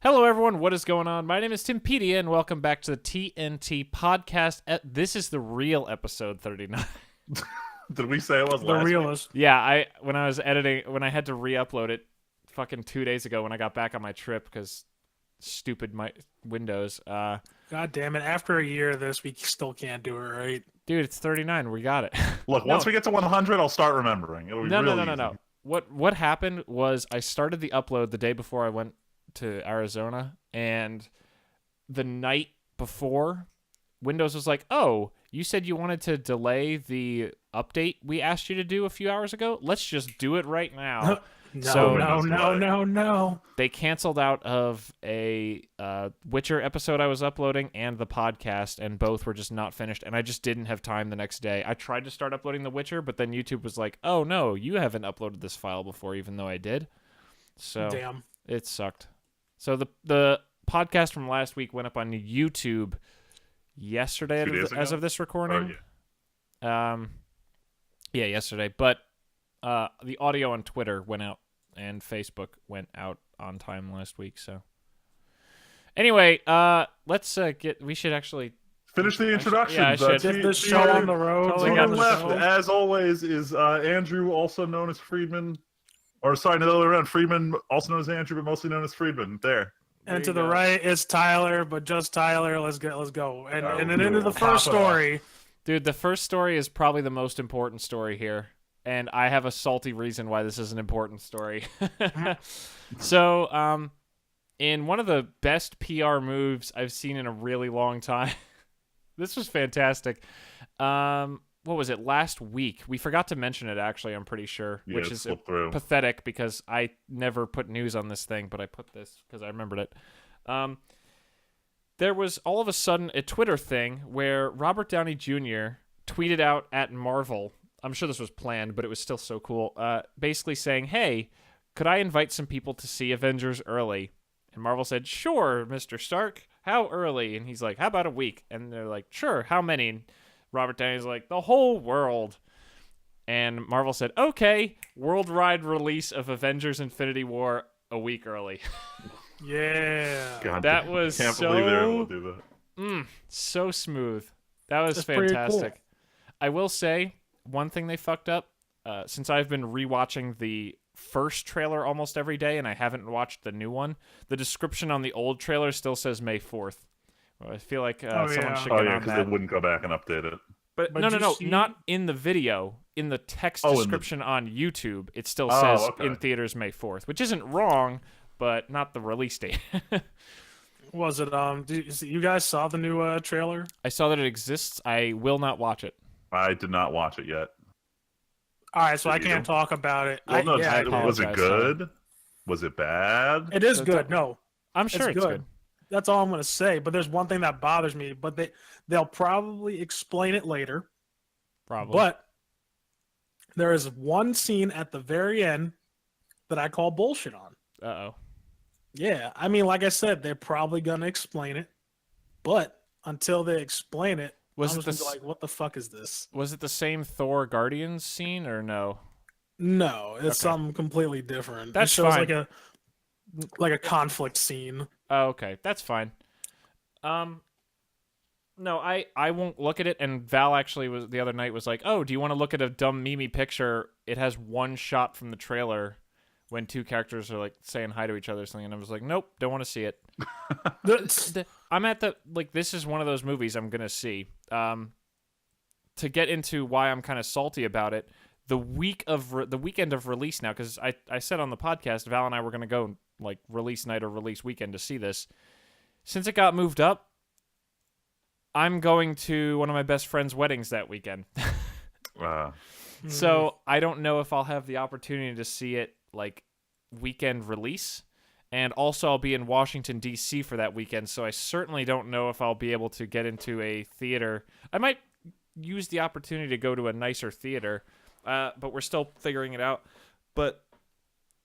Hello, everyone. What is going on? My name is Timpedia, and welcome back to the TNT podcast. This is the real episode 39. Did we say it was The last realist. Yeah, when I was editing, when I had to re-upload it fucking 2 days ago when I got back on my trip because stupid my Windows. God damn it. After a year of this, we still can't do it right. Dude, it's 39. We got it. Look, once we get to 100, I'll start remembering. It'll be real easy. No. What happened was I started the upload the day before I went to Arizona, and the night before, Windows was like, "Oh, you said you wanted to delay the update we asked you to do a few hours ago. Let's just do it right now." No. They canceled out of a Witcher episode I was uploading and the podcast, and both were just not finished, and I just didn't have time the next day. I tried to start uploading The Witcher, but then YouTube was like, "Oh, no, you haven't uploaded this file before," even though I did. So Damn. It sucked. So the podcast from last week went up on YouTube yesterday as of this recording. Oh, yeah, yesterday. But the audio on Twitter went out, and Facebook went out on time last week. So anyway, let's we should actually finish the introduction. Yeah, I should. Get this show on the road. Totally To got the the left, show. as always, is Andrew, also known as Friedman. Or sorry, the other way around. Friedman, also known as Andrew, but mostly known as Friedman. There. And There to you the go. right is Tyler, but just Tyler. Let's go. And then into the Pop first it off. story. Dude, the first story is probably the most important story here, and I have a salty reason why this is an important story. So, in one of the best PR moves I've seen in a really long time, this was fantastic. What was it, last week? We forgot to mention it, actually, I'm pretty sure, Yeah, which it is slipped through. pathetic because I never put news on this thing, but I put this because I remembered it. There was all of a sudden a Twitter thing where Robert Downey Jr. tweeted out at Marvel. I'm sure this was planned, but it was still so cool. Basically saying, "Hey, could I invite some people to see Avengers early?" And Marvel said, "Sure, Mr. Stark. How early?" And he's like, "How about a week?" And they're like, "Sure. How many?" And Robert Downey's like, "The whole world." And Marvel said, "Okay, worldwide release of Avengers Infinity War a week early." Yeah. God, That was can't so- believe they're able to do that. So smooth. That was That's pretty fantastic. cool. I will say one thing they fucked up. Since I've been rewatching the first trailer almost every day, and I haven't watched the new one, the description on the old trailer still says May 4th. Well, I feel like someone yeah. should Oh get yeah, on because that. they wouldn't go back and update it. But But no, you see- not in the video. In the text Oh, in the- description on YouTube, it still Oh, says okay. in theaters May 4th, which isn't wrong, but not the release date. Was it, you guys saw the new trailer? I saw that it exists. I will not watch it. I did not watch it yet. All right, so Did I you? can't talk about it. Well, no, yeah, I was it apologize, good? Was it bad? it is So good. No, I'm sure it's good. That's all I'm going to say. But there's one thing that bothers me. But they'll probably explain it later. Probably. But there is one scene at the very end that I call bullshit on. Uh-oh. Yeah, I mean, like I said, they're probably going to explain it. But until they explain it, Was I'm it just the gonna be like, what the fuck is this? Was it the same Thor Guardians scene or no? No, it's Okay. something completely different. That's it shows fine. like a conflict scene. Oh, okay, that's fine. No, I won't look at it. And Val actually was the other night was like, "Oh, do you want to look at a dumb meme picture? It has one shot from the trailer when two characters are like saying hi to each other or something." And I was like, "Nope, don't want to see it." I'm at the this is one of those movies I'm gonna see. To get into why I'm kind of salty about it, the weekend of release now, because I said on the podcast, Val and I were gonna go like release night or release weekend to see this. Since it got moved up, I'm going to one of my best friend's weddings that weekend. So I don't know if I'll have the opportunity to see it like weekend release. And also I'll be in Washington, D.C. for that weekend, so I certainly don't know if I'll be able to get into a theater. I might use the opportunity to go to a nicer theater, but we're still figuring it out. But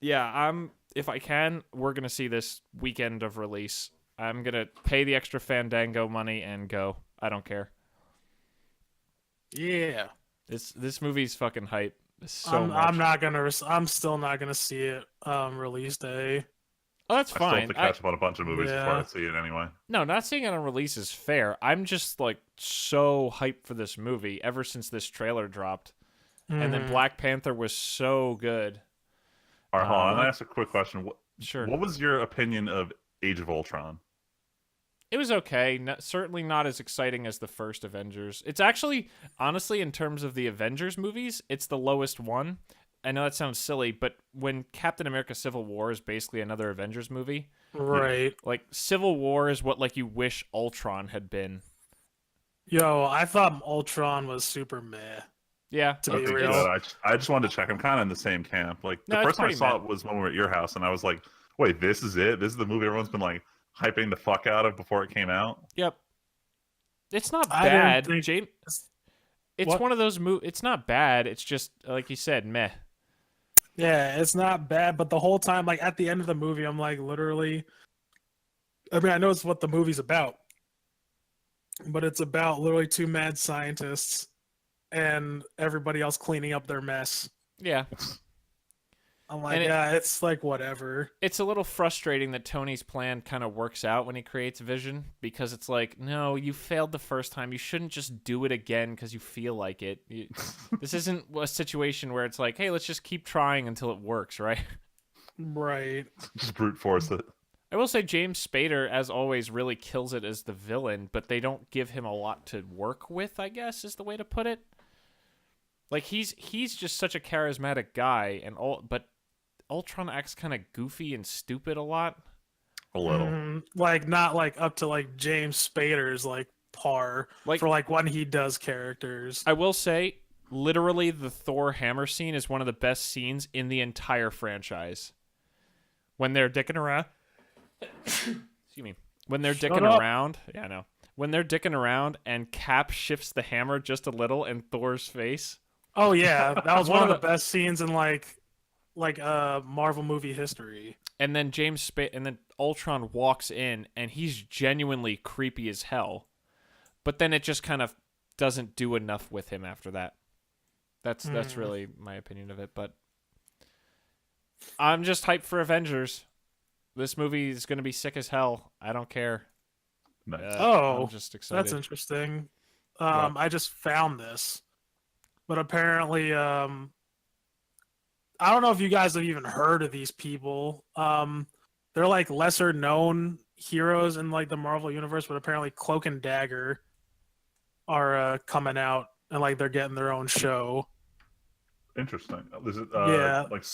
yeah, if I can, we're going to see this weekend of release. I'm going to pay the extra Fandango money and go. I don't care. Yeah. This movie's fucking hype. So much. I'm still not gonna see it release day. Oh, that's I still have fine. to catch up on a bunch of movies before I Yeah. see it anyway. No, not seeing it on release is fair. I'm just like so hyped for this movie ever since this trailer dropped. And then Mhm. Black Panther was so good. All right, hold on. I'm Like- gonna ask a quick question. Sure. What was your opinion of Age of Ultron? It was okay. Certainly not as exciting as the first Avengers. It's actually, honestly, in terms of the Avengers movies, it's the lowest one. I know that sounds silly, but when Captain America Civil War is basically another Avengers movie, Right. like Civil War is what like you wish Ultron had been. Yo, I thought Ultron was super meh. Yeah. To be Okay, real. good. I just wanted to check. I'm kind of in the same camp. Like the No, it's first time I pretty saw meh. it was when we were at your house, and I was like, "Wait, this is it? This is the movie everyone's been like hyping the fuck out of before it came out." Yep. It's not I didn't bad, think- James. It's What? one of those It's not bad. It's just like you said, meh. Yeah, it's not bad, but the whole time, like at the end of the movie, I'm like literally. I mean, I know it's what the movie's about, but it's about literally two mad scientists and everybody else cleaning up their mess. Yeah. I'm like, And yeah, it's like whatever. It's a little frustrating that Tony's plan kind of works out when he creates Vision because it's like, no, you failed the first time. You shouldn't just do it again because you feel like it. This isn't a situation where it's like, hey, let's just keep trying until it works, right? Right. Just brute force it. I will say James Spader, as always, really kills it as the villain, but they don't give him a lot to work with, I guess, is the way to put it. Like, he's just such a charismatic guy, but Ultron acts kind of goofy and stupid a lot. A little. Like not like up to like James Spader's like par Like- for like when he does characters. I will say, literally, the Thor hammer scene is one of the best scenes in the entire franchise. When they're dicking around. Excuse me. When they're Shut dicking up. around. Yeah, I know. When they're dicking around and Cap shifts the hammer just a little in Thor's face. Oh yeah, that was One one of of the best scenes in like Marvel movie history. And then and then Ultron walks in and he's genuinely creepy as hell. But then it just kind of doesn't do enough with him after that. That's really my opinion of it, but I'm just hyped for Avengers. This movie is going to be sick as hell. I don't care. Nice. Oh, I'm just excited. That's interesting. What? I just found this, but apparently, I don't know if you guys have even heard of these people. They're like lesser known heroes in like the Marvel universe, but apparently Cloak and Dagger are coming out and like they're getting their own show. Interesting. Is it Yeah. like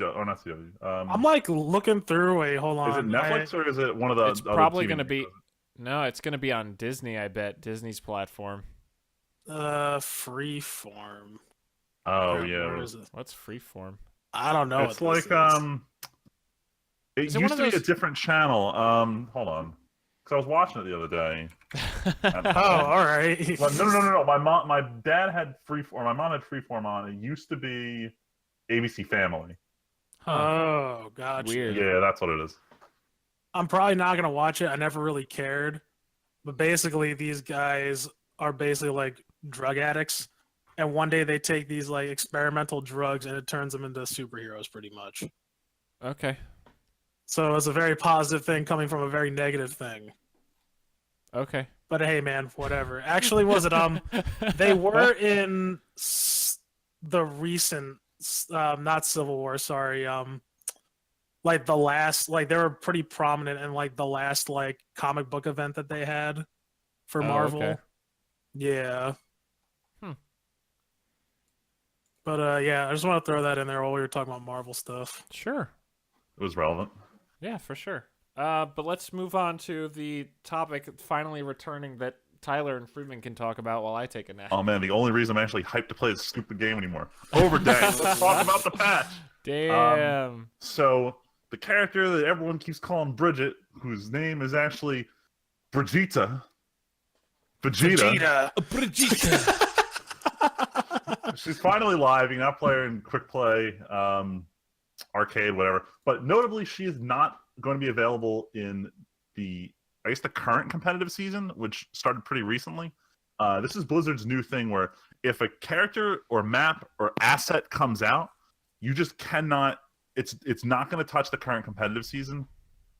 or not CW? I'm like looking through. Wait, hold on. is it Netflix or is it one of the? It's other probably TV going to be networks? No, it's going to be on Disney, I bet. Disney's platform. Freeform. Oh Where yeah. is it? What's Freeform? I don't know. It's what this like is. It Is it one used of to be a those- different channel. Hold on, because I was watching it the other day. Oh, all right. Well, no. My dad had Freeform. My mom had Freeform on. It used to be ABC Family. Oh, gotcha. Weird. Yeah, that's what it is. I'm probably not gonna watch it. I never really cared. But basically, these guys are basically like drug addicts, and one day they take these like experimental drugs, and it turns them into superheroes, pretty much. Okay. So it's a very positive thing coming from a very negative thing. Okay. But hey, man, whatever. Actually, was it They were in the recent, not Civil War. Sorry, like the last, like they were pretty prominent in like the last like comic book event that they had for Oh, Marvel. okay. Yeah. Hmm. But yeah, I just want to throw that in there while we were talking about Marvel stuff. Sure. It was relevant. Yeah, for sure. But let's move on to the topic finally returning that Tyler and Friedman can talk about while I take a nap. Oh man, the only reason I'm actually hyped to play this stupid game anymore. Overdank. Let's talk about the patch. Damn. So the character that everyone keeps calling Bridget, whose name is actually Vegeta. She's finally live. You can now play her in quick play, arcade, whatever. But notably, she is not going to be available in the current competitive season, which started pretty recently. This is Blizzard's new thing where if a character or map or asset comes out, you just cannot. It's not going to touch the current competitive season.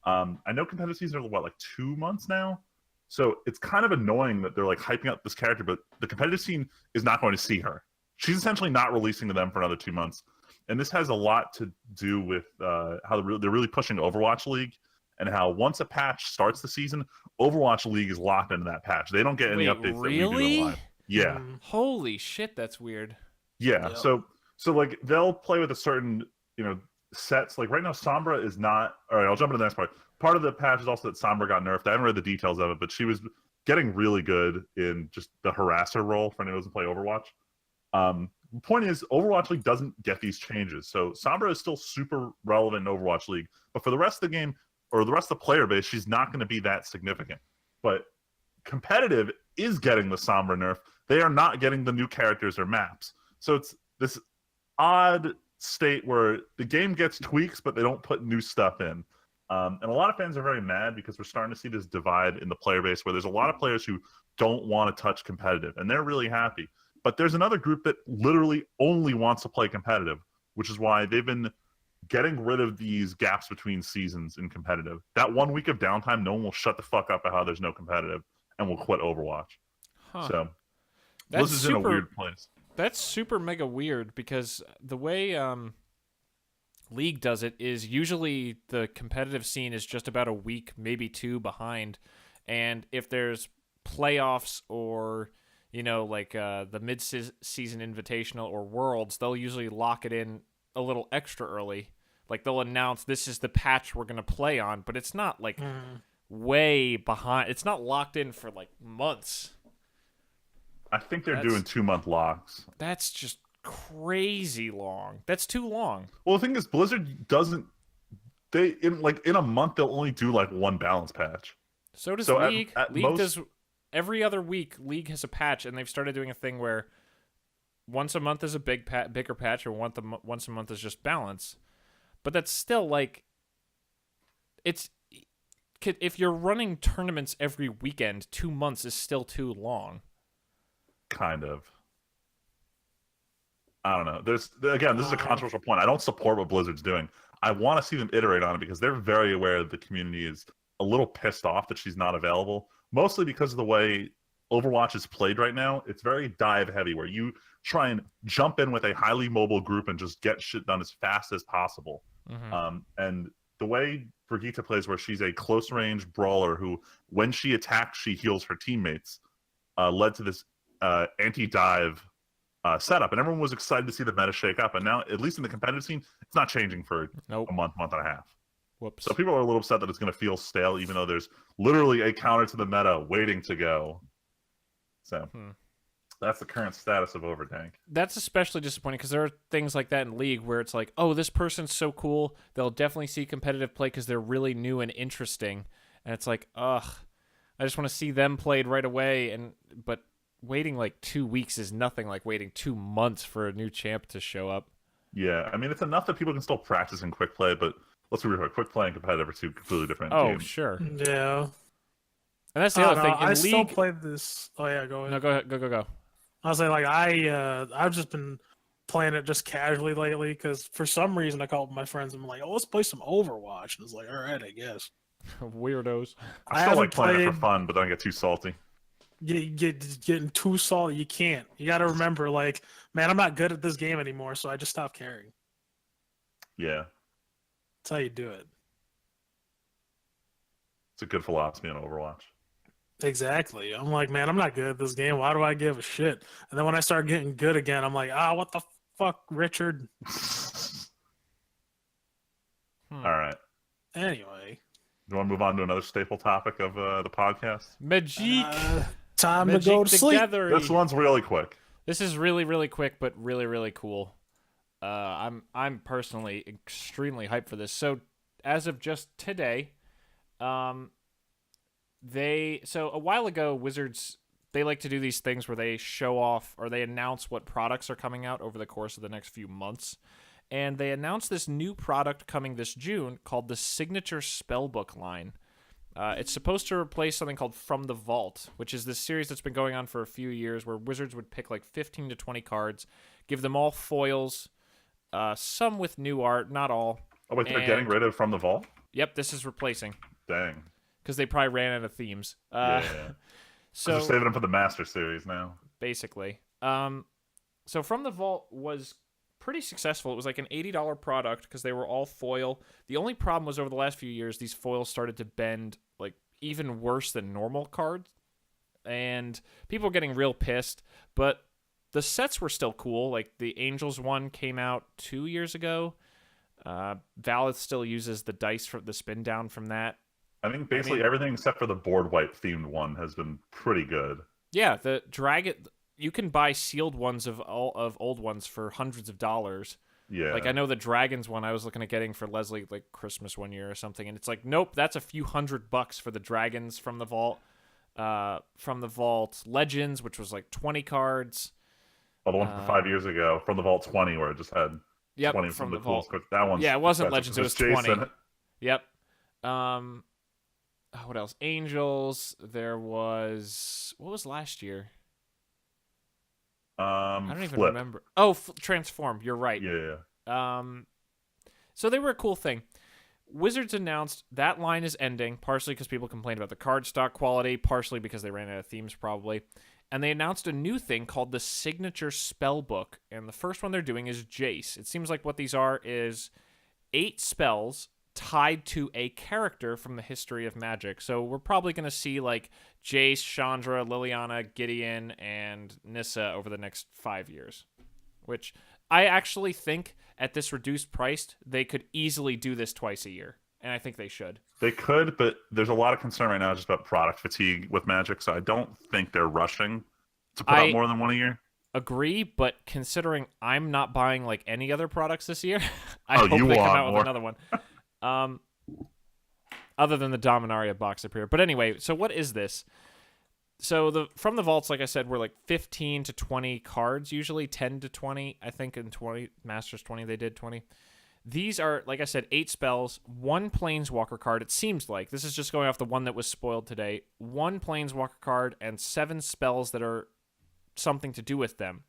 I know competitive seasons are what, like 2 months now, so it's kind of annoying that they're like hyping up this character, but the competitive scene is not going to see her. She's essentially not releasing to them for another 2 months, and this has a lot to do with how they're really pushing Overwatch League, and how once a patch starts the season, Overwatch League is locked into that patch. They don't get any Wait, updates really? that we do in live. Yeah. Holy shit, that's weird. Yeah. Yep. So like they'll play with a certain, sets. Like right now, Sombra is not. All right, I'll jump into the next part. Part of the patch is also that Sombra got nerfed. I haven't read the details of it, but she was getting really good in just the harasser role for anyone who doesn't play Overwatch. The point is, Overwatch League doesn't get these changes. So Sombra is still super relevant in Overwatch League, but for the rest of the game, or the rest of the player base, she's not going to be that significant. But competitive is getting the Sombra nerf. They are not getting the new characters or maps. So it's this odd state where the game gets tweaks, but they don't put new stuff in. And a lot of fans are very mad because we're starting to see this divide in the player base where there's a lot of players who don't want to touch competitive, and they're really happy. But there's another group that literally only wants to play competitive, which is why they've been getting rid of these gaps between seasons in competitive. That 1 week of downtime, no one will shut the fuck up about how there's no competitive and will quit Overwatch. Huh. So That's this is in a weird place. That's super mega weird because the way League does it is usually the competitive scene is just about a week, maybe 2 behind. And if there's playoffs or, the mid-season invitational or worlds, they'll usually lock it in a little extra early. Like they'll announce this is the patch we're going to play on, but it's not like way behind. It's not locked in for like months. I think they're doing 2-month locks. That's just crazy long. That's too long. Well, the thing is, Blizzard doesn't. In a month they'll only do like one balance patch. So does So League. at League most- does every other week. League has a patch, and they've started doing a thing where once a month is a bigger patch, or once a month is just balance. But that's still like if you're running tournaments every weekend, 2 months is still too long. Kind of. I don't know. This is a controversial point. I don't support what Blizzard's doing. I want to see them iterate on it because they're very aware that the community is a little pissed off that she's not available, mostly because of the way Overwatch is played right now. It's very dive heavy, where you try and jump in with a highly mobile group and just get shit done as fast as possible. Mm-hmm. And the way Brigitte plays, where she's a close range brawler who, when she attacks, she heals her teammates, led to this anti-dive setup, and everyone was excited to see the meta shake up. And now, at least in the competitive scene, it's not changing for Nope. a month and a half. Whoops. So people are a little upset that it's going to feel stale, even though there's literally a counter to the meta waiting to go. So that's the current status of Overdank. That's especially disappointing because there are things like that in League where it's like, oh, this person's so cool, they'll definitely see competitive play because they're really new and interesting. And it's like, ugh, I just want to see them played right away. But waiting like 2 weeks is nothing like waiting 2 months for a new champ to show up. Yeah, I mean, it's enough that people can still practice in quick play, but let's be real, quick play and competitive are two completely different Oh, games. sure. And Yeah. that's the other thing. In I League, still play this. Oh yeah, go ahead. No, go ahead. Go. I was like I've just been playing it just casually lately because for some reason I called my friends and I'm like, oh, let's play some Overwatch. And it's like, all right, I guess. Weirdos. I still like playing it for fun, but then I get too salty. Getting too salty. You can't. You got to remember, like, man, I'm not good at this game anymore, so I just stopped caring. Yeah, That's how you do it. it's a good philosophy in Overwatch. Exactly. I'm like, man, I'm not good at this game. Why do I give a shit? And then when I start getting good again, I'm like, what the fuck, Richard? All right. Anyway. Do you want to move on to another staple topic of the podcast? Magic. Time Magic to go to sleep. together. This one's really quick. This is really, really quick, but really, really cool. I'm personally extremely hyped for this. So, as of just today, so a while ago, Wizards, they like to do these things where they show off or they announce what products are coming out over the course of the next few months. And they announced this new product coming this June called the Signature Spellbook line. It's supposed to replace something called From the Vault, which is this series that's been going on for a few years where Wizards would pick like 15 to 20 cards, give them all foils, some with new art, not all. Oh, wait, they're getting rid of From the Vault? Yep, this is replacing. Dang. Because they probably ran out of themes. Yeah. So they're saving them for the Master Series now. Basically. So From the Vault was pretty successful. It was like an $80 product because they were all foil. The only problem was over the last few years, these foils started to bend like even worse than normal cards. And people were getting real pissed. But the sets were still cool. Like the Angels one came out 2 years ago. Valve still uses the dice for the spin down from that. I think basically everything except for the board wipe themed one has been pretty good. Yeah, the Dragon. You can buy sealed ones of old ones for hundreds of dollars. Yeah. Like I know the Dragons one I was looking at getting for Leslie like Christmas one year or something, and it's like, nope, that's a few $100 for the Dragons from the Vault. From the Vault Legends, which was like 20 cards. Oh, the one from 5 years ago, from the Vault 20, where it just had 20 from the the coolest Vault. cards. That one's Yeah, it wasn't expensive. Legends, it There's was Jace 20. in it. Yep. What else? Angels. There was what was last year? I don't even remember. Oh, Transform. You're right. Yeah. So they were a cool thing. Wizards announced that line is ending, partially because people complained about the card stock quality, partially because they ran out of themes, probably. And they announced a new thing called the Signature Spellbook. And the first one they're doing is Jace. It seems like what these are is 8 spells tied to a character from the history of Magic. So we're probably going to see like Jace, Chandra, Liliana, Gideon, and Nissa over the next 5 years. Which I actually think at this reduced price, they could easily do this twice a year. And I think they should. They could, but there's a lot of concern right now just about product fatigue with Magic, so I don't think they're rushing to put out more than one a year. Agree, but considering I'm not buying like any other products this year, I hope you they come want out more. with another one. Other than the Dominaria box up here. But anyway, so what is this? So from the vaults, like I said, were like 15 to 20 cards, usually 10 to 20. I think in 20 Masters 20 they did 20. These are, like I said, 8 spells, 1 Planeswalker card. It seems like this is just going off the one that was spoiled today. 1 Planeswalker card and 7 spells that are something to do with them.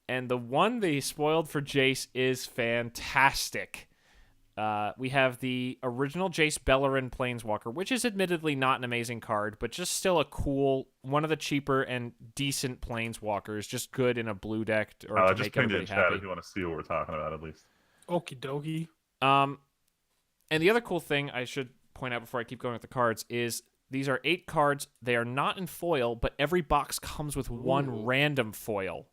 And the one they spoiled for Jace is fantastic. We have the original Jace Beleren Planeswalker, which is admittedly not an amazing card, but just still a cool, one of the cheaper and decent Planeswalkers, just good in a blue deck or to just make ping it in everybody chat happy. if you want to see what we're talking about, at least. Okie dokie. And the other cool thing I should point out before I keep going with the cards is these are 8 cards. They are not in foil, but every box comes with 1 random foil,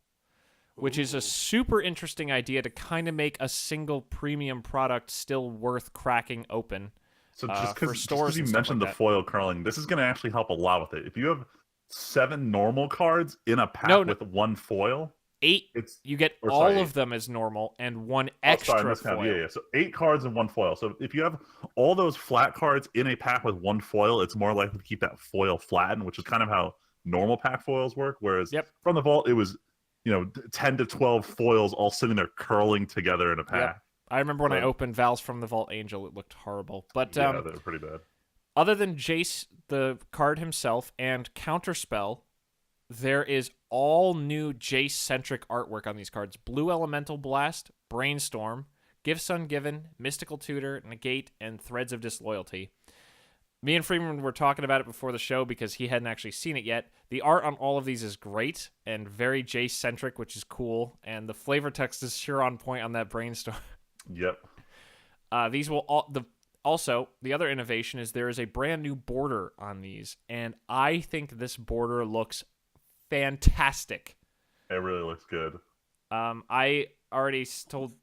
which is a super interesting idea to kind of make a single premium product still worth cracking open. So just because you and stuff mentioned like the that. foil curling, this is going to actually help a lot with it. If you have 7 normal cards in a pack with 1 foil, 8, you get all of them as normal and 1 extra foil. Yeah. So 8 cards and 1 foil. So if you have all those flat cards in a pack with 1 foil, it's more likely to keep that foil flattened, which is kind of how normal pack foils work. Whereas from the vault, it was 10 to 12 foils all sitting there curling together in a pack. Yep. I remember when I opened Val's from the Vault Angel, it looked horrible. But yeah, they were pretty bad. Other than Jace, the card himself, and Counterspell, there is all new Jace-centric artwork on these cards. Blue Elemental Blast, Brainstorm, Gifts Ungiven, Mystical Tutor, Negate, and Threads of Disloyalty. Me and Freeman were talking about it before the show because he hadn't actually seen it yet. The art on all of these is great and very Jace-centric, which is cool. And the flavor text is sure on point on that Brainstorm. Yep. These will all... Also, the other innovation is there is a brand new border on these. And I think this border looks fantastic. It really looks good. I already told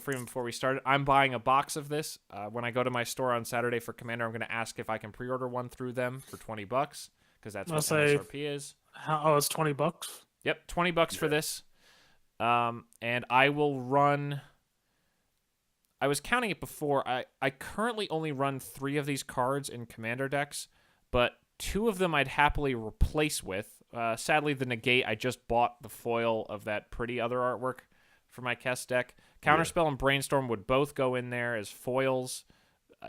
Freeman before we started, I'm buying a box of this. When I go to my store on Saturday for Commander, I'm going to ask if I can pre-order one through them for $20 because that's what MSRP is. It's $20. Yep, $20 for this. And I will run. I was counting it before. I currently only run 3 of these cards in Commander decks, but 2 of them I'd happily replace with. Sadly, the Negate, I just bought the foil of that pretty other artwork for my Kess deck. Counterspell and Brainstorm would both go in there as foils.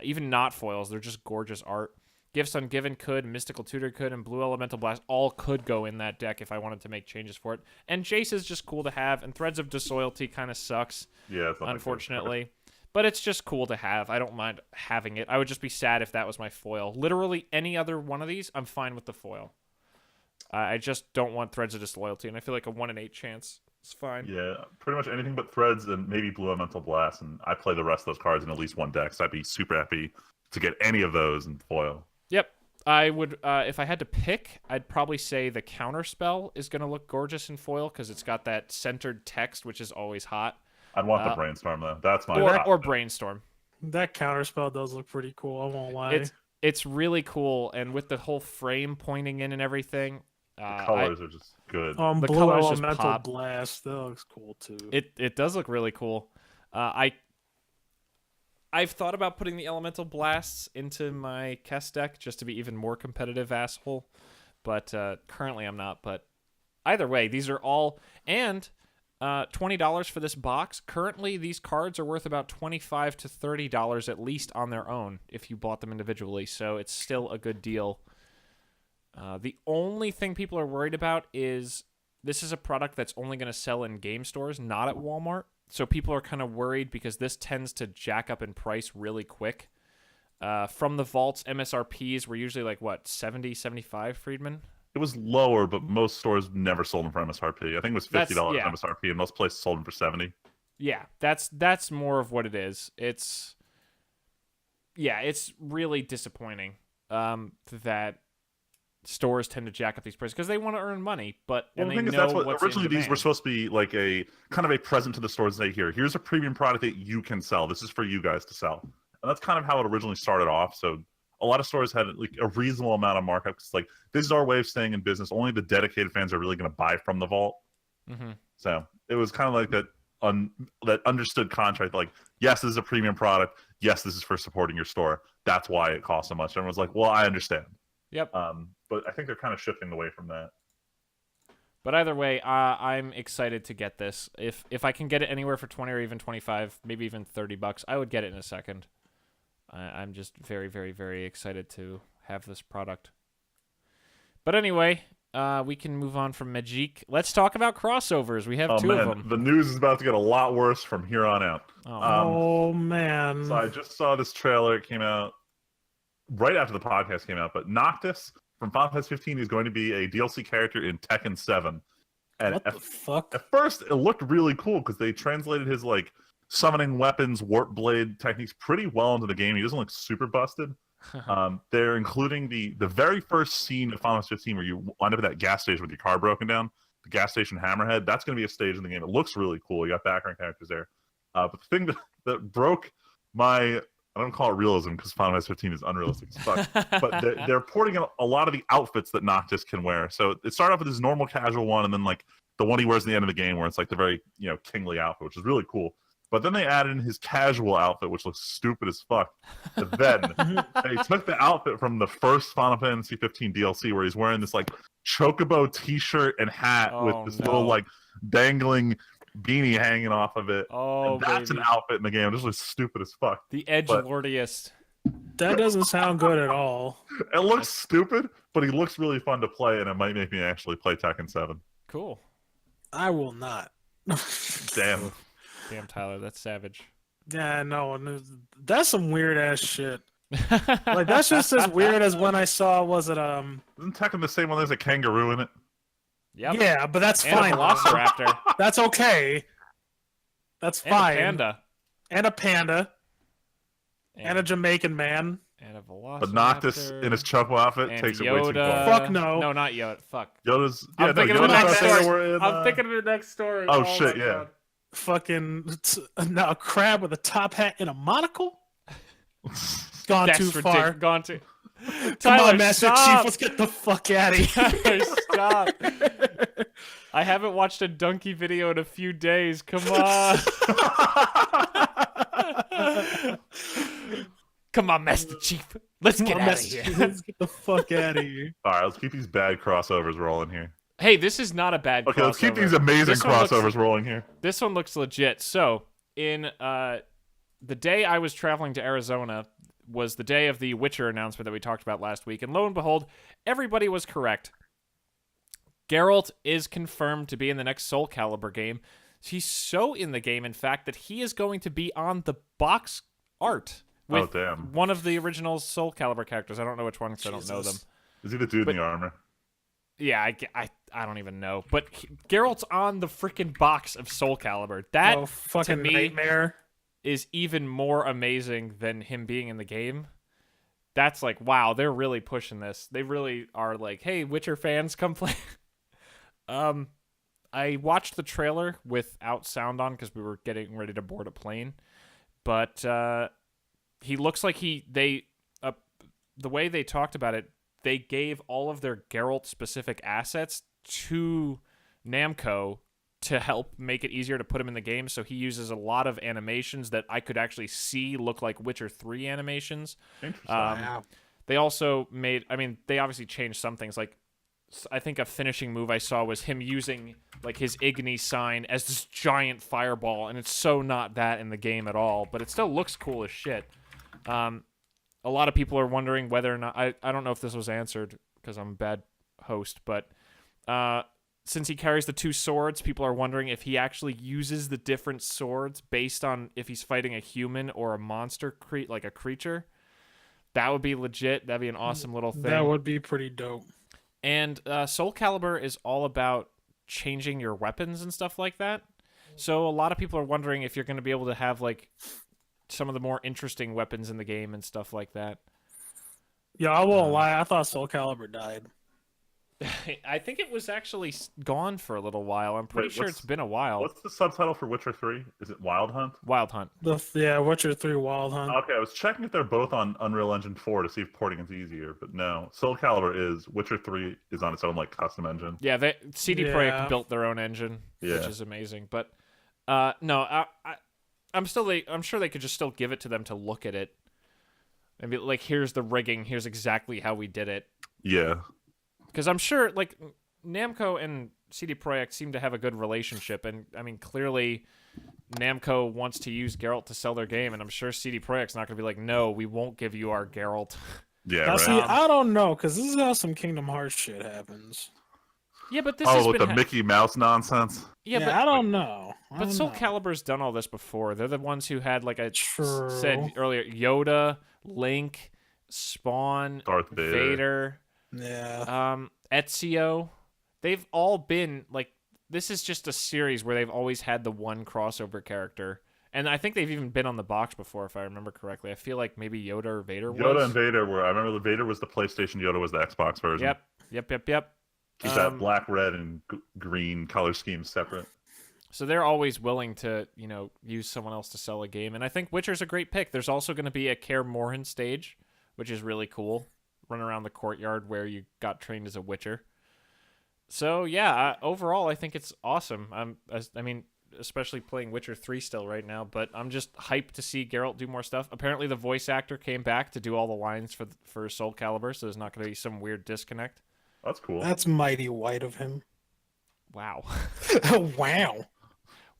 Even not foils, they're just gorgeous art. Gifts Ungiven could, Mystical Tutor could, and Blue Elemental Blast all could go in that deck if I wanted to make changes for it. And Jace is just cool to have, and Threads of Disloyalty kind of sucks, yeah, it's not unfortunately. But it's just cool to have. I don't mind having it. I would just be sad if that was my foil. Literally any other one of these, I'm fine with the foil. I just don't want Threads of Disloyalty, and I feel like a 1 in 8 chance is fine. Yeah, pretty much anything but Threads and maybe Blue Elemental Blast, and I play the rest of those cards in at least one deck, so I'd be super happy to get any of those in foil. Yep. I would, if I had to pick, I'd probably say the Counterspell is going to look gorgeous in foil because it's got that centered text, which is always hot. I'd want the Brainstorm, though. That's my or Brainstorm. That Counterspell does look pretty cool. I won't lie. It's really cool, and with the whole frame pointing in and everything, the colors are just good. The Blue colors just Elemental pop. Blast, that looks cool too. It does look really cool. I've thought about putting the Elemental Blasts into my Kess deck just to be even more competitive, asshole. But currently I'm not. But either way, these are all... And $20 for this box. Currently, these cards are worth about $25 to $30 at least on their own if you bought them individually. So it's still a good deal. The only thing people are worried about is this is a product that's only going to sell in game stores, not at Walmart. So people are kind of worried because this tends to jack up in price really quick. From the vaults, MSRPs were usually like, what, 70, 75, Friedman? It was lower, but most stores never sold them for MSRP. I think it was $50 MSRP, and most places sold them for 70. Yeah, that's more of what it is. It's really disappointing that stores tend to jack up these prices because they want to earn money, and they know that's what what's originally in these were demand. supposed to be like a kind of a present to the stores. They here's a premium product that you can sell. This is for you guys to sell, and that's kind of how it originally started off. So a lot of stores had like a reasonable amount of markup. It's like this is our way of staying in business. Only the dedicated fans are really going to buy from the vault. Mm-hmm. So it was kind of like that understood contract. Like, yes, this is a premium product. Yes, this is for supporting your store. That's why it costs so much. Everyone's like, well, I understand. Yep. But I think they're kind of shifting away from that. But either way, I'm excited to get this. If I can get it anywhere for 20 or even 25, maybe even $30, I would get it in a second. I'm just very, very, very excited to have this product. But anyway, we can move on from Magic. Let's talk about crossovers. We have two of them. The news is about to get a lot worse from here on out. Oh man! So I just saw this trailer. It came out right after the podcast came out. But Noctis from Final Fantasy 15 is going to be a DLC character in Tekken 7. And What the fuck? At first, it looked really cool because they translated his like summoning weapons, warp blade techniques pretty well into the game. He doesn't look super busted. They're including the very first scene of Final Fantasy 15 where you wind up at that gas station with your car broken down, the gas station Hammerhead. That's going to be a stage in the game. It looks really cool. You got background characters there. But the thing that broke my, I don't call it realism because Final Fantasy 15 is unrealistic as fuck, but they're porting in a lot of the outfits that Noctis can wear. So it started off with his normal casual one, and then like the one he wears at the end of the game where it's like the very, kingly outfit, which is really cool. But then they added in his casual outfit, which looks stupid as fuck. And then they took the outfit from the first Final Fantasy 15 DLC where he's wearing this like chocobo t-shirt and hat with this little like dangling beanie hanging off of it. Oh, and that's baby. an outfit in the game. It just looks stupid as fuck. The edgelordiest. That doesn't sound good at all. It looks stupid, but he looks really fun to play, and it might make me actually play Tekken 7. Cool. I will not. Damn. Damn, Tyler, that's savage. Yeah, no, that's some weird ass shit. Like that's just as weird as when I saw Isn't Tekken the same one? There's a kangaroo in it. Yep. Yeah, but that's And fine. a velociraptor. That's okay. That's And fine. a panda. And a panda. And a Jamaican man. And a velociraptor. But Noctis in his chocobo outfit and takes it way too Yoda. far. Fuck no. No, not Yoda. Fuck. Yoda's. I'm Yeah, no, thinking of the Yoda's next out there story. where in, I'm thinking of the next story. Oh, my shit, yeah. God. Fucking a crab with a top hat and a monocle. Gone That's too ridiculous. far. Gone too. Come Tyler, on, Master stop. Chief. Let's get the fuck out of here. Tyler, stop. I haven't watched a donkey video in a few days. Come on. Come on, Master Chief. Let's get out of here. Let's get the fuck out of here. All right, let's keep these bad crossovers rolling here. Hey, this is not a bad Okay, let's keep crossover. these amazing This one looks- crossovers rolling here. This one looks legit. So, in the day I was traveling to Arizona was the day of the Witcher announcement that we talked about last week, and lo and behold, everybody was correct. Geralt is confirmed to be in the next Soul Calibur game. He's so in the game, in fact, that he is going to be on the box art with damn. one of the original Soul Calibur characters. I don't know which one because I don't know them. Is he the dude in the armor? Yeah, I don't even know. But Geralt's on the freaking box of Soul Calibur. That, fucking to me, nightmare. is even more amazing than him being in the game. That's like, wow, they're really pushing this. They really are like, hey, Witcher fans, come play. I watched the trailer without sound on because we were getting ready to board a plane. But he looks like the way they talked about it, they gave all of their Geralt-specific assets to Namco to help make it easier to put him in the game. So he uses a lot of animations that I could actually see look like Witcher 3 animations. Interesting. Wow. They also made, they obviously changed some things. Like, I think a finishing move I saw was him using like his Igni sign as this giant fireball, and it's so not that in the game at all, but it still looks cool as shit. A lot of people are wondering whether or not, I don't know if this was answered because I'm a bad host, but since he carries the 2 swords, people are wondering if he actually uses the different swords based on if he's fighting a human or a monster, like a creature. That would be legit. That'd be an awesome little thing. That would be pretty dope. And Soul Calibur is all about changing your weapons and stuff like that. So a lot of people are wondering if you're going to be able to have like some of the more interesting weapons in the game and stuff like that. Yeah, I won't lie. I thought Soul Calibur died. I think it was actually gone for a little while. I'm pretty sure it's been a while. What's the subtitle for Witcher 3? Is it Wild Hunt? Wild Hunt. Witcher 3 Wild Hunt. Okay, I was checking if they're both on Unreal Engine 4 to see if porting is easier, but no. Soul Calibur is. Witcher 3 is on its own like custom engine. Yeah, CD Projekt built their own engine, which is amazing. But no, I'm sure they could just still give it to them to look at it and be like, here's the rigging, here's exactly how we did it. Yeah. Because I'm sure, like, Namco and CD Projekt seem to have a good relationship, and, clearly Namco wants to use Geralt to sell their game, and I'm sure CD Projekt's not going to be like, no, we won't give you our Geralt. Yeah, now, right. see, I don't know, because this is how some Kingdom Hearts shit happens. Yeah, but this has with been the Mickey Mouse nonsense? Yeah, but I don't know. But Soul Calibur's done all this before. They're the ones who had, like I True. said earlier, Yoda, Link, Spawn, Darth Vader. Yeah. Ezio. They've all been like, this is just a series where they've always had the one crossover character, and I think they've even been on the box before, if I remember correctly. I feel like maybe Yoda or Vader was. Yoda and Vader were. I remember the Vader was the PlayStation. Yoda was the Xbox version. Yep. Keep that black, red, and green color scheme separate. So they're always willing to, use someone else to sell a game, and I think Witcher's a great pick. There's also going to be a Kaer Morhen stage, which is really cool. Run around the courtyard where you got trained as a Witcher. So yeah, overall I think it's awesome. Especially playing Witcher 3 still right now, but I'm just hyped to see Geralt do more stuff. Apparently the voice actor came back to do all the lines for Soul Calibur, so there's not going to be some weird disconnect. That's cool. That's mighty white of him. Wow.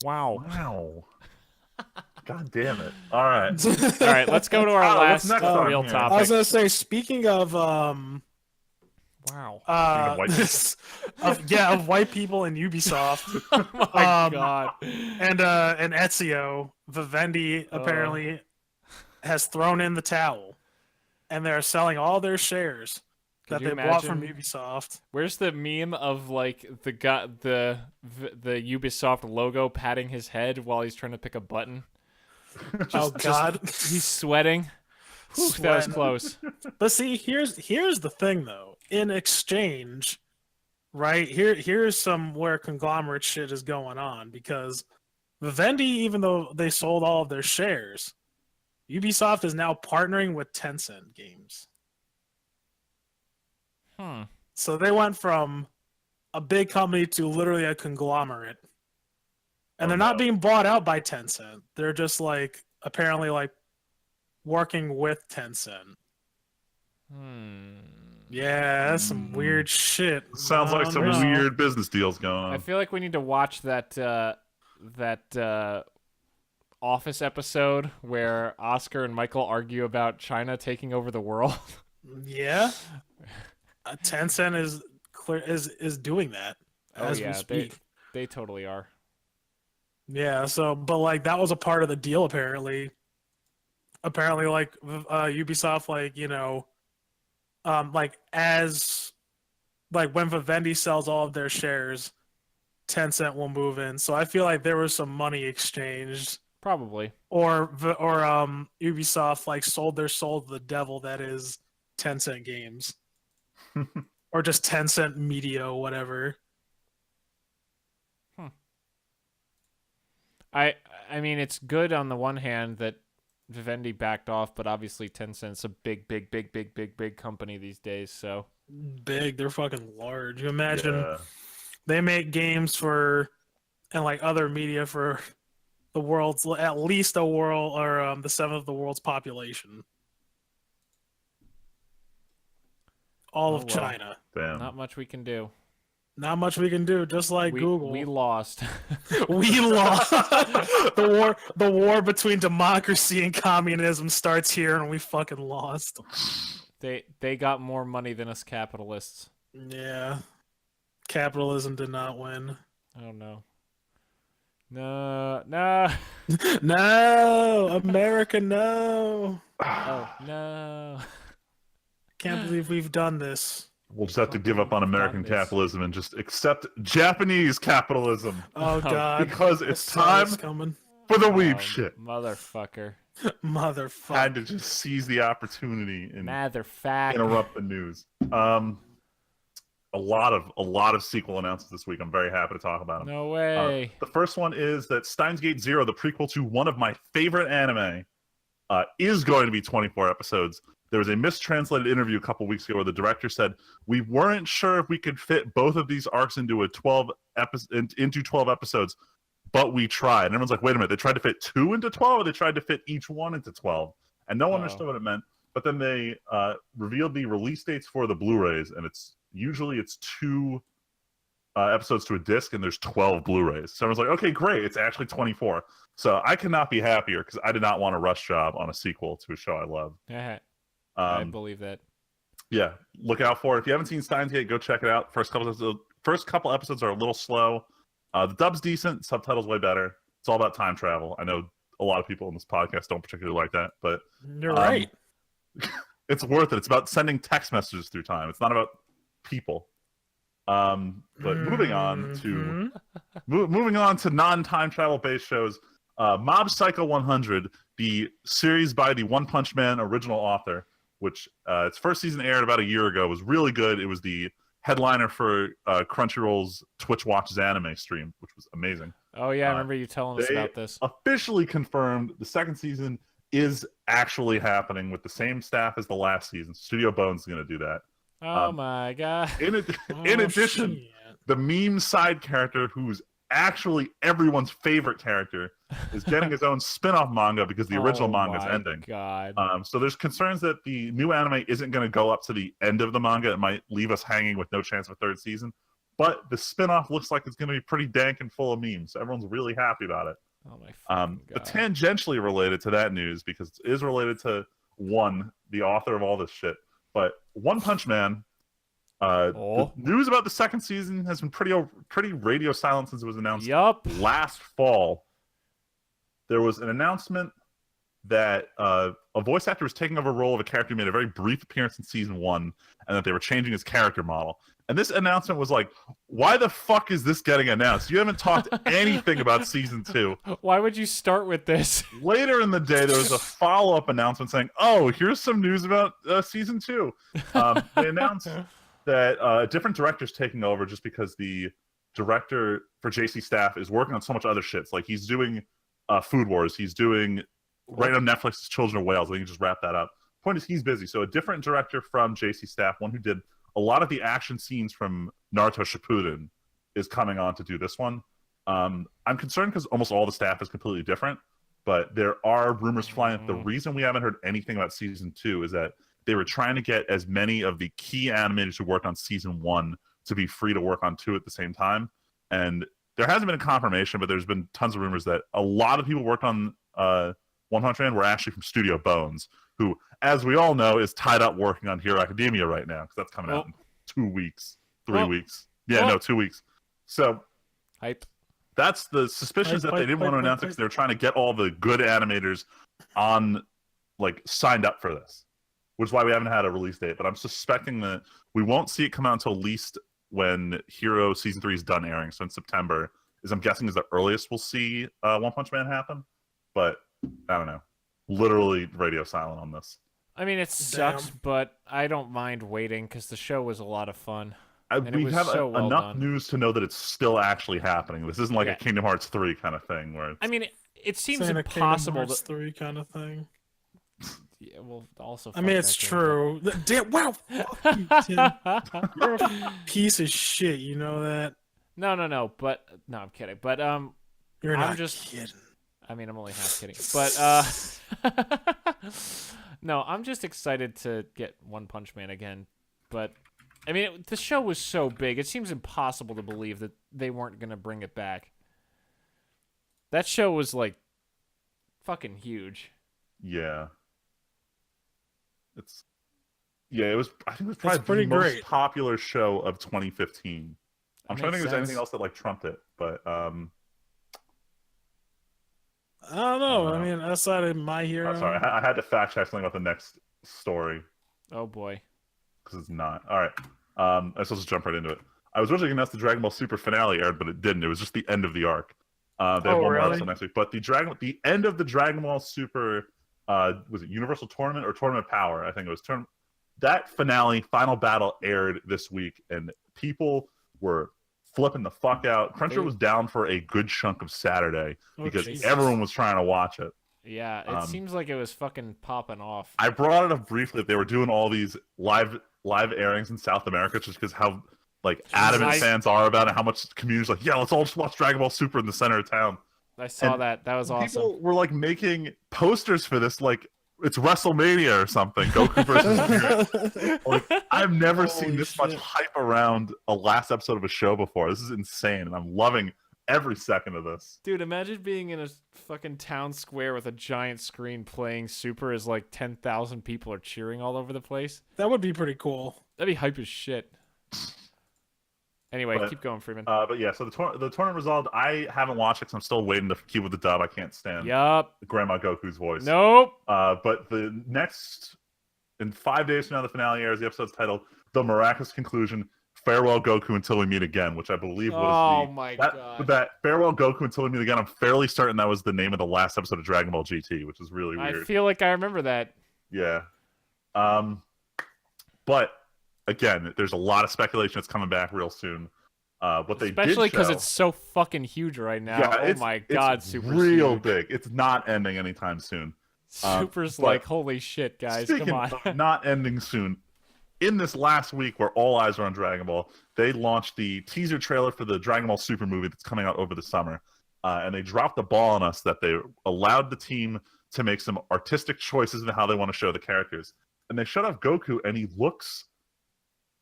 Wow. God damn it. All right. All right, let's go to our last real topic. I was going to say, speaking of... wow. Of white of white people in Ubisoft. Oh my god. And Ezio, Vivendi apparently has thrown in the towel. And they're selling all their shares that they bought from Ubisoft. Where's the meme of like the Ubisoft logo patting his head while he's trying to pick a button? God. He's sweating. Whew, that was close. But see, here's the thing though. In exchange, right? Here's some where conglomerate shit is going on, because Vivendi, even though they sold all of their shares, Ubisoft is now partnering with Tencent Games. So they went from a big company to literally a conglomerate. And they're not being bought out by Tencent. They're just like apparently like working with Tencent. Yeah, that's some weird shit. Sounds like some weird business deals going on. I feel like we need to watch that Office episode where Oscar and Michael argue about China taking over the world. Yeah. Tencent is doing that as we speak. They totally are. Yeah, so but like that was a part of the deal apparently. Apparently, like Ubisoft, like like as like when Vivendi sells all of their shares, Tencent will move in. So I feel like there was some money exchanged, Probably. or Ubisoft like sold their soul to the devil that is Tencent Games, or just Tencent Media, whatever. I mean, it's good on the one hand that Vivendi backed off, but obviously Tencent's a big company these days. So Big, they're fucking large. You imagine Yeah. they make games for and like other media for the world's at least a world or the seventh of the world's population. All of well, China. Damn. not much we can do. Not much we can do. Just like Google, We lost. we lost. The war between democracy and communism starts here, and we fucking lost. They got more money than us capitalists. Yeah, capitalism did not win. Oh no. No. No, America, no. Oh no. Can't believe we've done this. We'll just have to give up on American Done this. capitalism and just accept Japanese capitalism Oh God, because I it's saw time this coming. for the weeb Oh, shit. Motherfucker. Motherfucker. Had to just seize the opportunity and Motherfucker. interrupt the news. A lot of sequel announcements this week. I'm very happy to talk about them. No way. The first one is that Steins Gate Zero, the prequel to one of my favorite anime, is going to be 24 episodes. There was a mistranslated interview a couple weeks ago where the director said we weren't sure if we could fit both of these arcs into 12 episodes, but we tried. And everyone's like, wait a minute, they tried to fit 2 into 12, or they tried to fit each one into 12? And no one understood what it meant. But then they revealed the release dates for the Blu-rays, and it's 2 episodes to a disc, and there's 12 Blu-rays. So everyone's like, okay, great, it's actually 24. So I cannot be happier because I did not want a rush job on a sequel to a show I love. I believe that. Yeah, look out for it. If you haven't seen Steins Gate, go check it out. First couple episodes are a little slow. The dub's decent, subtitles way better. It's all about time travel. I know a lot of people in this podcast don't particularly like that, but You're right. it's worth it. It's about sending text messages through time. It's not about people. But moving on to non-time travel based shows, Mob Psycho 100, the series by the One Punch Man original author, which its first season aired about a year ago, was really good. It was the headliner for Crunchyroll's Twitch Watches anime stream, which was amazing. Oh yeah, I remember you telling us about this. Officially confirmed the second season is actually happening with the same staff as the last season. Studio Bones is going to do that. Oh my god. In addition, Shit. the meme side character, who's actually everyone's favorite character, is getting his own spin-off manga because the original manga is ending. God. So there's concerns that the new anime isn't going to go up to the end of the manga. It might leave us hanging with no chance of a third season. But the spin-off looks like it's going to be pretty dank and full of memes. So everyone's really happy about it. Oh my fucking But god. tangentially related to that news, because it is related to the author of all this shit. But One Punch Man, the news about the second season has been pretty radio silent since it was announced last fall. There was an announcement that a voice actor was taking over a role of a character who made a very brief appearance in season 1, and that they were changing his character model. And this announcement was like, why the fuck is this getting announced? You haven't talked anything about season 2. Why would you start with this? Later in the day, there was a follow-up announcement saying, oh, here's some news about season 2. They announced that a different director's taking over just because the director for JC Staff is working on so much other shit. Like, he's doing Food Wars. He's doing right on Netflix's Children of Whales. I think he just wrapped that up. Point is, he's busy. So a different director from JC Staff, one who did a lot of the action scenes from Naruto Shippuden, is coming on to do this one. I'm concerned because almost all the staff is completely different, but there are rumors flying. The reason we haven't heard anything about season 2 is that they were trying to get as many of the key animators who worked on season 1 to be free to work on 2 at the same time. And there hasn't been a confirmation, but there's been tons of rumors that a lot of people worked on 100 were actually from Studio Bones, who, as we all know, is tied up working on Hero Academia right now, because that's coming out in 2 weeks, 3 weeks. Yeah, no, 2 weeks. So Hype. That's the suspicions that they didn't want to announce it because they're trying to get all the good animators on, like, signed up for this, which is why we haven't had a release date. But I'm suspecting that we won't see it come out until at least when Hero Season 3 is done airing. So in September I'm guessing is the earliest we'll see One Punch Man happen. But I don't know. Literally radio silent on this. I mean, it sucks, but I don't mind waiting because the show was a lot of fun. We have enough news to know that it's still actually happening. This isn't like a Kingdom Hearts 3 kind of thing where I mean, it seems impossible. impossible. 3 kind of thing. Yeah, well, also. I mean, it's true. Damn, wow, fuck you, Tim. You're a piece of shit. You know that? No. But no, I'm kidding. But you're not just kidding. I mean, I'm only half kidding. But no, I'm just excited to get One Punch Man again. But I mean, the show was so big; it seems impossible to believe that they weren't gonna bring it back. That show was like fucking huge. Yeah. It was. I think it was probably the most popular show of 2015. I'm trying to think if there's anything else that like trumped it, but I don't know. I mean, outside of My Hero. Oh, sorry, I had to fact check something about the next story. Oh boy, because it's not. All right, I suppose just jump right into it. I was originally announced the Dragon Ball Super finale aired, but it didn't. It was just the end of the arc. They have one more episode next week, but the end of the Dragon Ball Super. Was it Universal Tournament or Tournament of Power? I think it was that finale, final battle aired this week, and people were flipping the fuck out. Crunchyroll was down for a good chunk of Saturday because everyone was trying to watch it. Yeah, it seems like it was fucking popping off. I brought it up briefly that they were doing all these live airings in South America just because how like adamant fans are about it, how much community's like, yeah, let's all just watch Dragon Ball Super in the center of town. I saw that. That was awesome. People were like making posters for this, like it's WrestleMania or something. Goku versus Jiren. Like, I've never seen this much hype around a last episode of a show before. This is insane, and I'm loving every second of this. Dude, imagine being in a fucking town square with a giant screen playing Super as like 10,000 people are cheering all over the place. That would be pretty cool. That'd be hype as shit. Anyway, keep going, Freeman. But yeah, so the tournament resolved. I haven't watched it because I'm still waiting to keep with the dub. I can't stand Grandma Goku's voice. Nope. But in 5 days from now, the finale airs. The episode's titled "The Miraculous Conclusion: Farewell Goku Until We Meet Again," which I believe was God. That Farewell Goku Until We Meet Again. I'm fairly certain that was the name of the last episode of Dragon Ball GT, which is really weird. I feel like I remember that. Yeah. But again, there's a lot of speculation that's coming back real soon. Especially because it's so fucking huge right now. Yeah, oh my God, Super's real huge. big. It's not ending anytime soon. Super's like, holy shit, guys, come on. Of not ending soon. In this last week, where all eyes are on Dragon Ball, they launched the teaser trailer for the Dragon Ball Super movie that's coming out over the summer. And they dropped the ball on us that they allowed the team to make some artistic choices in how they want to show the characters. And they showed off Goku, and he looks...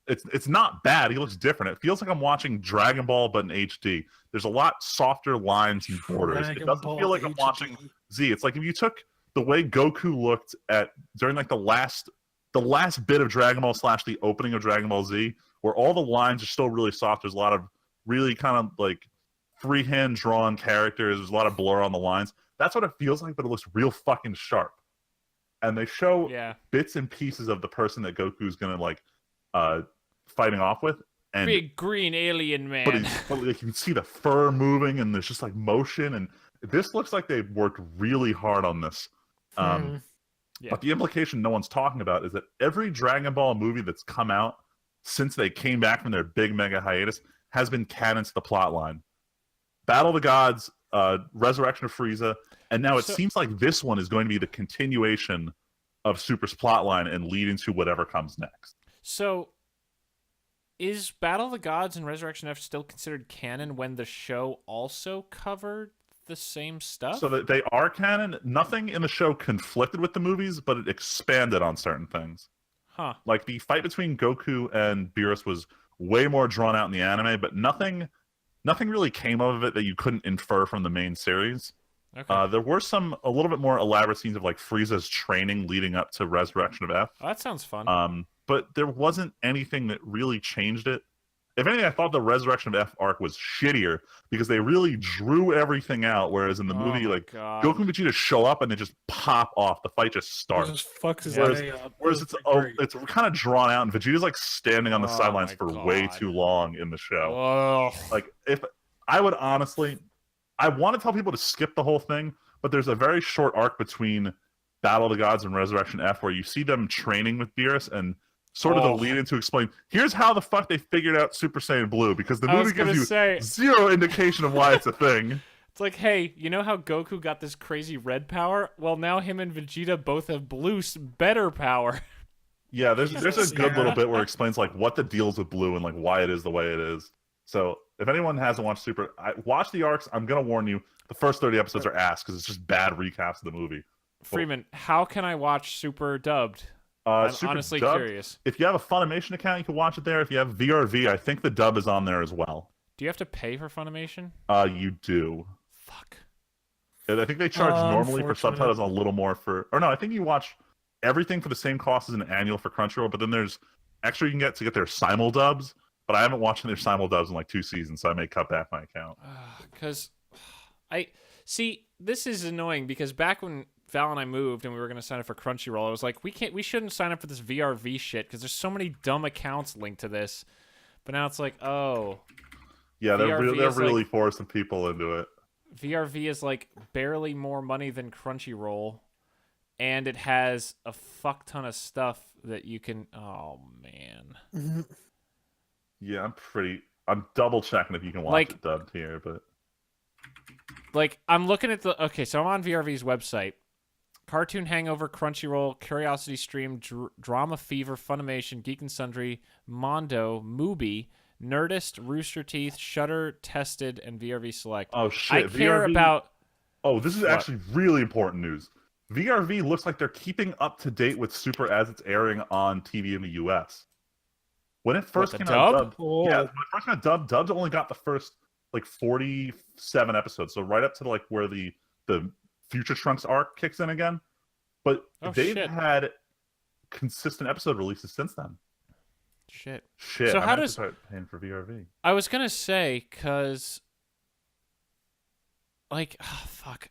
It's not bad. He looks different. It feels like I'm watching Dragon Ball, but in HD. There's a lot softer lines and borders. It doesn't feel like I'm watching Z. It's like if you took the way Goku looked during like the last bit of Dragon Ball / the opening of Dragon Ball Z, where all the lines are still really soft. There's a lot of really kind of like freehand drawn characters. There's a lot of blur on the lines. That's what it feels like, but it looks real fucking sharp. And they show bits and pieces of the person that Goku's gonna like fighting off with, and big green alien man. But you can see the fur moving, and there's just like motion, and this looks like they worked really hard on this. But the implication no one's talking about is that every Dragon Ball movie that's come out since they came back from their big mega hiatus has been canon to the plot line. Battle of the Gods, Resurrection of Frieza, and now it seems like this one is going to be the continuation of Super's plot line and leading to whatever comes next. So, is Battle of the Gods and Resurrection F still considered canon when the show also covered the same stuff? So that they are canon. Nothing in the show conflicted with the movies, but it expanded on certain things. Huh. Like the fight between Goku and Beerus was way more drawn out in the anime, but nothing really came of it that you couldn't infer from the main series. Okay. There were a little bit more elaborate scenes of like Frieza's training leading up to Resurrection of F. Oh, that sounds fun. But there wasn't anything that really changed it. If anything, I thought the Resurrection of F arc was shittier because they really drew everything out. Whereas in the movie, my like God. Goku and Vegeta show up and they just pop off. The fight just It starts. just fucks his Yeah. day up. Whereas It was it's kind of drawn out, and Vegeta's like standing on the Oh sidelines my for way God. too long in the show. Oh. Like, if I would honestly, I want to tell people to skip the whole thing, but there's a very short arc between Battle of the Gods and Resurrection F where you see them training with Beerus and sort of the lead in to explain, here's how the fuck they figured out Super Saiyan Blue, because the I was movie gives gonna you say- zero indication of why it's a thing. It's like, hey, you know how Goku got this crazy red power? Well, now him and Vegeta both have blue, better power. Yeah, there's a Jesus, good yeah. little bit where it explains like what the deal's with Blue and like why it is the way it is. So if anyone hasn't watched watch the arcs. I'm gonna warn you, the first 30 episodes are ass because it's just bad recaps of the movie. Freeman, how can I watch Super dubbed? I'm Super honestly dubbed, curious. If you have a Funimation account, you can watch it there. If you have VRV, I think the dub is on there as well. Do you have to pay for Funimation? You do. Fuck. And I think they charge normally for Unfortunate. subtitles and a little more for. Or no, I think you watch everything for the same cost as an annual for Crunchyroll. But then there's extra you can get to get their simul dubs. But I haven't watched their simul dubs in like 2 seasons, so I may cut back my account. Because I see this is annoying because back when Val and I moved and we were going to sign up for Crunchyroll, I was like, we shouldn't sign up for this VRV shit because there's so many dumb accounts linked to this. But now it's like, oh, Yeah, they're VRV really is forcing people into it. VRV is like barely more money than Crunchyroll, and it has a fuck ton of stuff that you can. Oh man. Yeah, I'm double checking if you can watch it dubbed here, but Like, I'm looking at the... Okay, so I'm on VRV's website. Cartoon Hangover, Crunchyroll, Curiosity Stream, Drama Fever, Funimation, Geek and Sundry, Mondo, Mubi, Nerdist, Rooster Teeth, Shudder, Tested, and VRV Select. oh shit, I care VRV about... Oh, this is actually really important news. VRV looks like they're keeping up to date with Super as it's airing on TV in the US. When it first the came out dub? dubbed, Oh. yeah, when it first came out dubbed only got the first like 47 episodes, so right up to like where the Future Trunks arc kicks in again. But Oh, they've shit. had consistent episode releases since then. Shit. Shit, So I how might have to does- start paying for VRV? I was gonna say, because... Like, oh, fuck.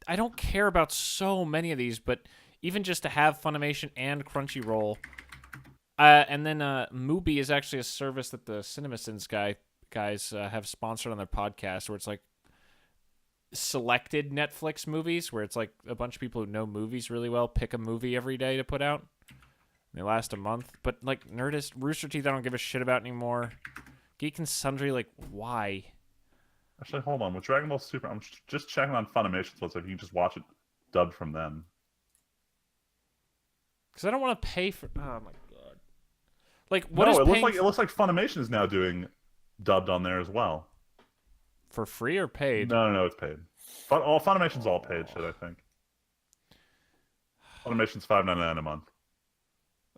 I don't care about so many of these, but even just to have Funimation and Crunchyroll... and then Mubi is actually a service that the CinemaSins guys have sponsored on their podcast, where it's like selected Netflix movies, where it's like a bunch of people who know movies really well pick a movie every day to put out. They last a month. But like Nerdist, Rooster Teeth, I don't give a shit about anymore. Geek and Sundry, like, why? Actually, hold on. With Dragon Ball Super, I'm just checking on Funimation, so if you can just watch it dubbed from them. Because I don't want to pay for... Oh, my God. Like, what No, is it paying looks like Funimation is now doing dubbed on there as well. for free or paid? No, it's paid. But all Funimation's all paid shit, I think. Funimation's $5.99 a month.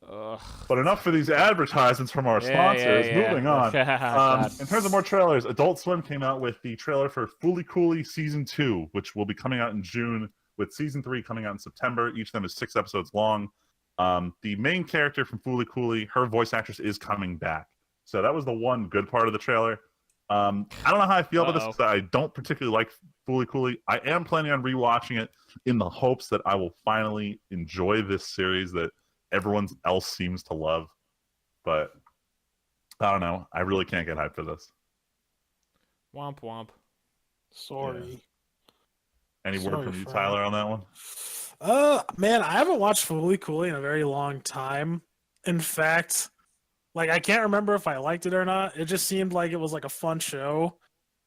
Ugh. But enough for these advertisements from our sponsors. Yeah. Moving on. God. In terms of more trailers, Adult Swim came out with the trailer for Fooly Cooly Season 2, which will be coming out in June, with Season 3 coming out in September. Each of them is 6 episodes long. The main character from Fooly Cooly, her voice actress is coming back. So that was the one good part of the trailer. I don't know how I feel about this, because I don't particularly like Fooly Cooly. I am planning on rewatching it in the hopes that I will finally enjoy this series that everyone else seems to love. But I don't know. I really can't get hyped for this. Womp womp. Sorry. Any word Sorry, from you, Frank. Tyler, on that one? Man, I haven't watched Fooly Cooly in a very long time. In fact, like, I can't remember if I liked it or not. It just seemed like it was like a fun show.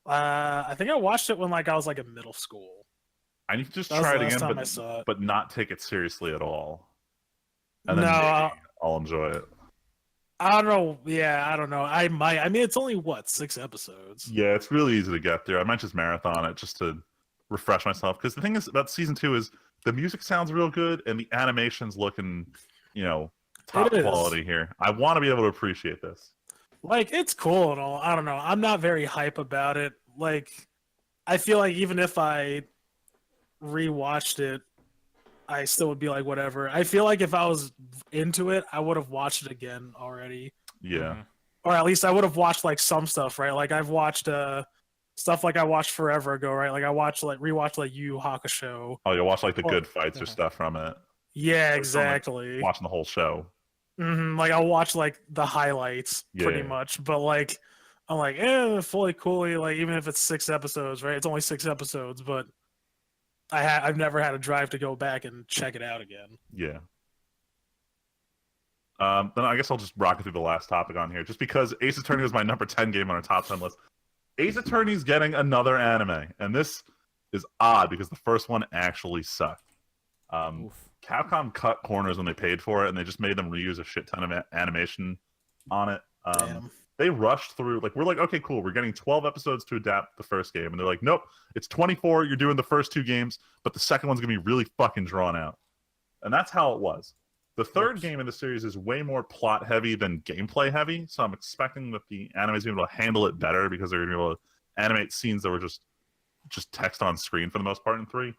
I think I watched it when like I was like in middle school. I need to just That was try the it last again, time I saw it. but not take it seriously at all. And then No, maybe I'll enjoy it. I don't know. Yeah, I don't know. I might. I mean, it's only what, 6 episodes. Yeah, it's really easy to get through. I might just marathon it just to refresh myself. Because the thing is about Season 2 is the music sounds real good and the animation's looking, top It is. quality here. I want to be able to appreciate this. Like, it's cool and all. I don't know. I'm not very hype about it. Like, I feel like even if I rewatched it, I still would be like, whatever. I feel like if I was into it, I would have watched it again already. Yeah. Mhm. or at least I would have watched like some stuff, right? Like I've watched stuff like I watched forever ago, right? Like I rewatched like Yu Yu Hakusho. Oh, you watch like the Or- good fights or stuff from it. Yeah, Like, from, like, exactly. watching the whole show. Like I'll watch like the highlights pretty Yeah. much, but like I'm like, fully coolly, like even if it's 6 episodes, right? It's only 6 episodes, but I've never had a drive to go back and check it out again. Yeah. Then I guess I'll just rock it through the last topic on here, just because Ace Attorney was my number 10 game on our top 10 list. Ace Attorney's getting another anime, and this is odd because the first one actually sucked. Capcom cut corners when they paid for it, and they just made them reuse a shit ton of animation on it. Damn. They rushed through, like, we're like, okay, cool, we're getting 12 episodes to adapt the first game, and they're like, nope, it's 24, you're doing the first 2 games, but the second one's gonna be really fucking drawn out. And that's how it was. The third game in the series is way more plot heavy than gameplay heavy, so I'm expecting that the anime is going to be able to handle it better because they're going to be able to animate scenes that were just text on screen for the most part in 3.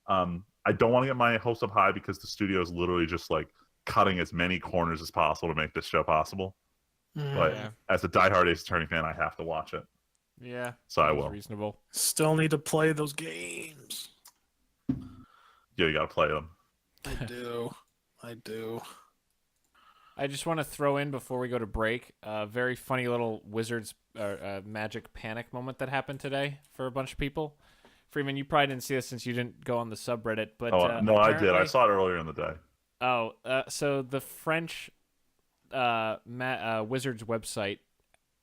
I don't want to get my hopes up high because the studio is literally just like cutting as many corners as possible to make this show possible. But as a diehard Ace Attorney fan, I have to watch it. Yeah. So I will. Reasonable. Still need to play those games. Yeah, you got to play them. I do. I just want to throw in before we go to break a very funny little Wizards magic panic moment that happened today for a bunch of people. Freeman, you probably didn't see this since you didn't go on the subreddit, but no, I did. I saw it earlier in the day. So the French Wizards website,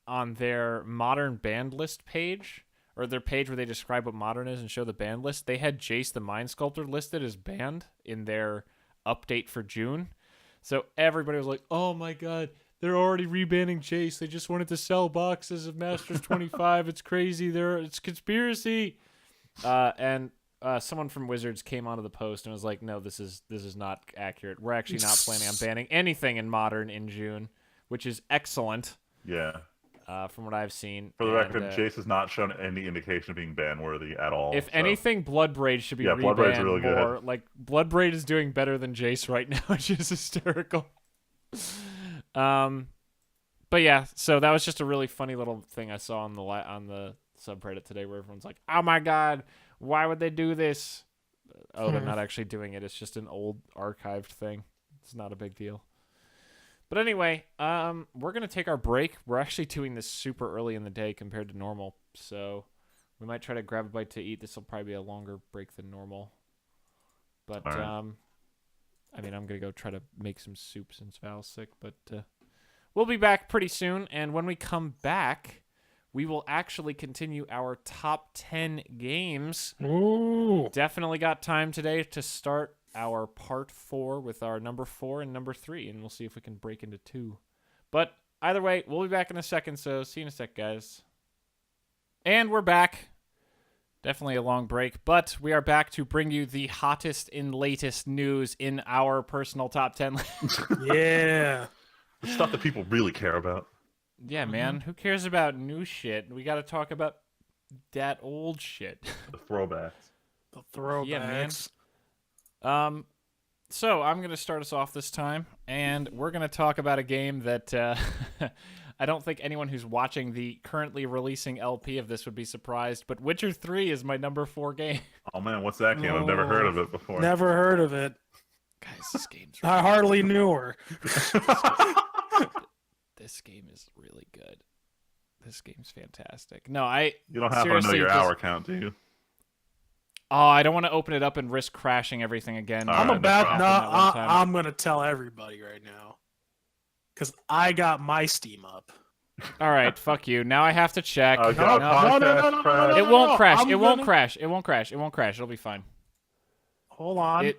on their modern band list page, or their page where they describe what modern is and show the band list, they had Jace the Mind Sculptor listed as banned in their update for June. So everybody was like, oh my god, they're already rebanning Jace. They just wanted to sell boxes of Masters 25. It's crazy. It's conspiracy. And someone from Wizards came onto the post and was like, no, this is not accurate. We're actually not planning on banning anything in Modern in June, which is excellent. Yeah. From what I've seen. For the record, Jace has not shown any indication of being ban-worthy at all. If anything, Bloodbraid should be rebanned Bloodbraid's really more. good. Like, Bloodbraid is doing better than Jace right now, which is hysterical. But yeah, so that was just a really funny little thing I saw on the subreddit today, where everyone's like, "Oh my god, why would they do this?" Oh, they're not actually doing it. It's just an old archived thing. It's not a big deal. But anyway, we're going to take our break. We're actually doing this super early in the day compared to normal, so we might try to grab a bite to eat. This will probably be a longer break than normal. But, right. I mean, I'm going to go try to make some soup since Val's sick, but we'll be back pretty soon, and when we come back, we will actually continue our top 10 games. Ooh. Definitely got time today to start our part 4 with our number 4 and number 3, and we'll see if we can break into 2. But either way, we'll be back in a second, so see you in a sec, guys. And we're back. Definitely a long break, but we are back to bring you the hottest and latest news in our personal top 10. Yeah. The stuff that people really care about. Yeah, man. Who cares about new shit? We got to talk about that old shit. The throwbacks. The throwbacks. Yeah, man. So I'm going to start us off this time, and we're going to talk about a game that I don't think anyone who's watching the currently releasing LP of this would be surprised, but Witcher 3 is my number 4 game. Oh man, what's that game? I've never heard of it before. Never heard of it. Guys, this game's I hardly knew her. This game is really good. This game's fantastic. No, You don't have to know seriously, your hour count, do you? Oh, I don't want to open it up and risk crashing everything again. All right, I'm going to tell everybody right now. Because I got my Steam up. All right, fuck you. Now I have to check. No. It won't crash. It won't crash. It won't crash. It won't crash. It'll be fine. Hold on.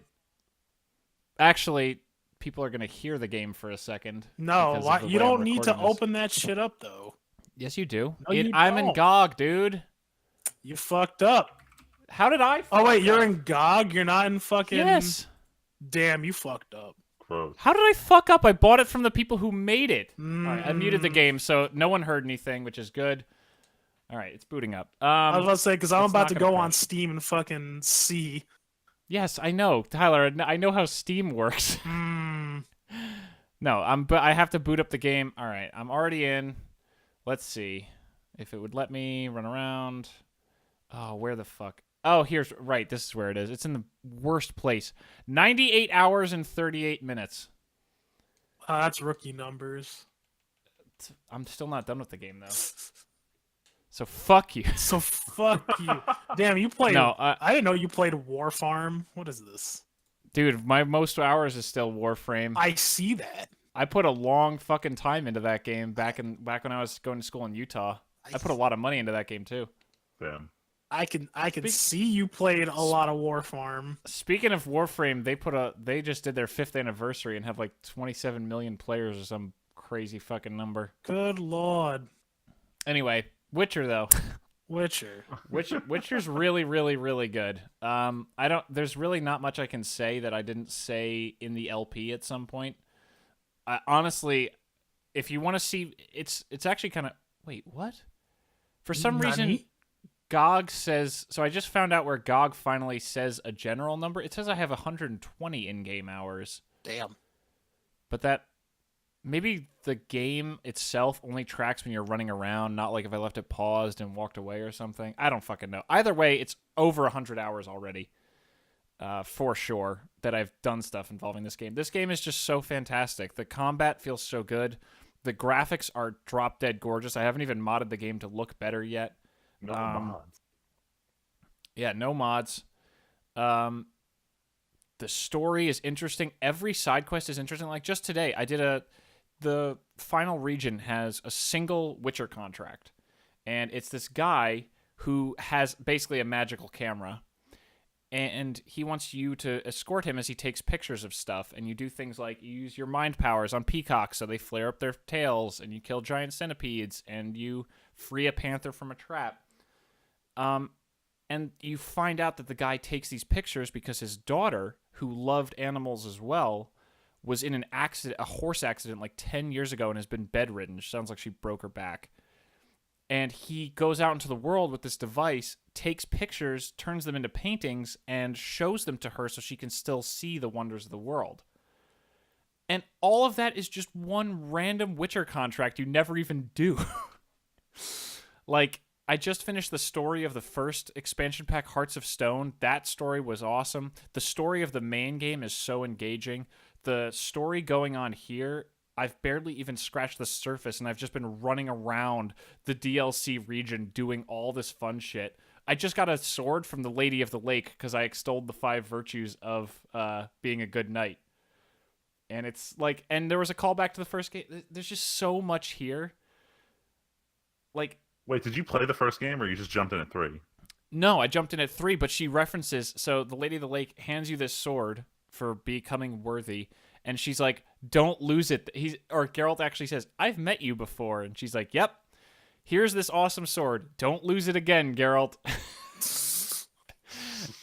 Actually, people are going to hear the game for a second. No, you don't need to open that shit up, though. Yes, you do. No, I'm in GOG, dude. You fucked up. How did I fuck Oh, wait, you're up? in GOG? You're not in fucking... Yes. Damn, you fucked up. Gross. How did I fuck up? I bought it from the people who made it. All right, I muted the game, so no one heard anything, which is good. All right, it's booting up. I was about to say, because I'm it's about not to gonna go on crash. Steam and fucking see. Yes, I know, Tyler. I know how Steam works. No, but I have to boot up the game. All right, I'm already in. Let's see if it would let me run around. Oh, where the fuck? Oh, here's right. This is where it is. It's in the worst place. 98 hours and 38 minutes. That's rookie numbers. I'm still not done with the game though. So fuck you. So fuck you. Damn, you played. No, I didn't know you played War Farm. What is this? Dude, my most hours is still Warframe. I see that. I put a long fucking time into that game back when I was going to school in Utah. I put a lot of money into that game too. Damn. I can see you played a lot of War Farm. Speaking of Warframe, they just did their 5th anniversary and have like 27 million players or some crazy fucking number. Good lord. Anyway, Witcher though. Witcher's really, really, really good. There's really not much I can say that I didn't say in the LP at some point. Honestly, if you want to see, it's actually kind of, wait, what? For some reason, GOG says, so I just found out where GOG finally says a general number. It says I have 120 in-game hours. Damn. But that, maybe the game itself only tracks when you're running around, not like if I left it paused and walked away or something. I don't fucking know. Either way, it's over 100 hours already, for sure, that I've done stuff involving this game. This game is just so fantastic. The combat feels so good. The graphics are drop-dead gorgeous. I haven't even modded the game to look better yet. No mods. Yeah, no mods. The story is interesting. Every side quest is interesting. Like just today, the final region has a single Witcher contract. And it's this guy who has basically a magical camera. And he wants you to escort him as he takes pictures of stuff. And you do things like you use your mind powers on peacocks so they flare up their tails. And you kill giant centipedes. And you free a panther from a trap. And you find out that the guy takes these pictures because his daughter, who loved animals as well, was in a horse accident like 10 years ago and has been bedridden. Sounds like she broke her back. And he goes out into the world with this device, takes pictures, turns them into paintings, and shows them to her so she can still see the wonders of the world. And all of that is just one random Witcher contract you never even do. Like, I just finished the story of the first expansion pack, Hearts of Stone. That story was awesome. The story of the main game is so engaging. The story going on here, I've barely even scratched the surface, and I've just been running around the DLC region doing all this fun shit. I just got a sword from the Lady of the Lake because I extolled the 5 virtues of being a good knight. And it's like, and there was a callback to the first game. There's just so much here. Like, wait, did you play the first game, or you just jumped in at 3? No, I jumped in at 3, but she references, so the Lady of the Lake hands you this sword for becoming worthy, and she's like, don't lose it. Geralt actually says, I've met you before, and she's like, yep, here's this awesome sword. Don't lose it again, Geralt.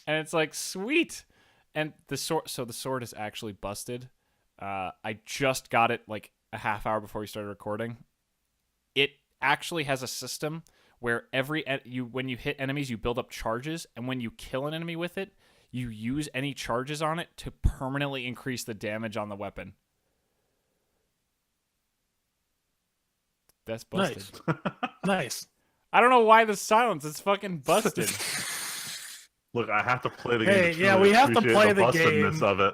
And it's like, sweet. And the sword is actually busted. I just got it like a half hour before we started recording. It actually has a system where when you hit enemies, you build up charges, and when you kill an enemy with it, you use any charges on it to permanently increase the damage on the weapon. That's busted. Nice. I don't know why the silence. It's fucking busted. Look, I have to play the Hey, game. yeah, we have to appreciate play the bustedness game. of it.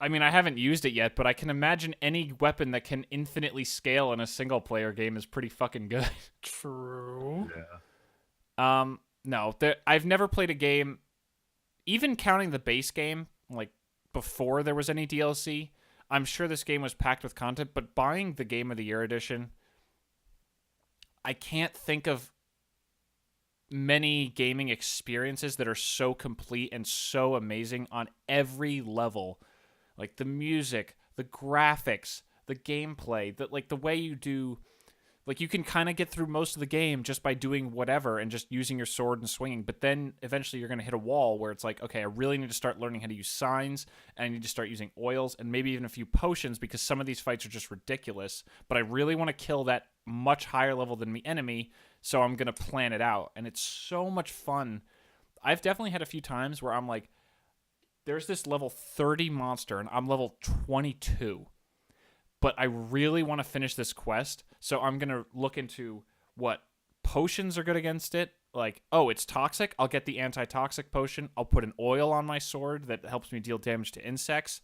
I mean, I haven't used it yet, but I can imagine any weapon that can infinitely scale in a single-player game is pretty fucking good. True. Yeah. No, I've never played a game, even counting the base game, like before there was any DLC. I'm sure this game was packed with content, but buying the Game of the Year edition, I can't think of many gaming experiences that are so complete and so amazing on every level. Like the music, the graphics, the gameplay, the way you do, like you can kind of get through most of the game just by doing whatever and just using your sword and swinging. But then eventually you're going to hit a wall where it's like, okay, I really need to start learning how to use signs, and I need to start using oils and maybe even a few potions because some of these fights are just ridiculous. But I really want to kill that much higher level than me enemy, so I'm going to plan it out. And it's so much fun. I've definitely had a few times where I'm like, there's this level 30 monster, and I'm level 22. but I really want to finish this quest, so I'm going to look into what potions are good against it. Like, oh, it's toxic. I'll get the anti-toxic potion. I'll put an oil on my sword that helps me deal damage to insects,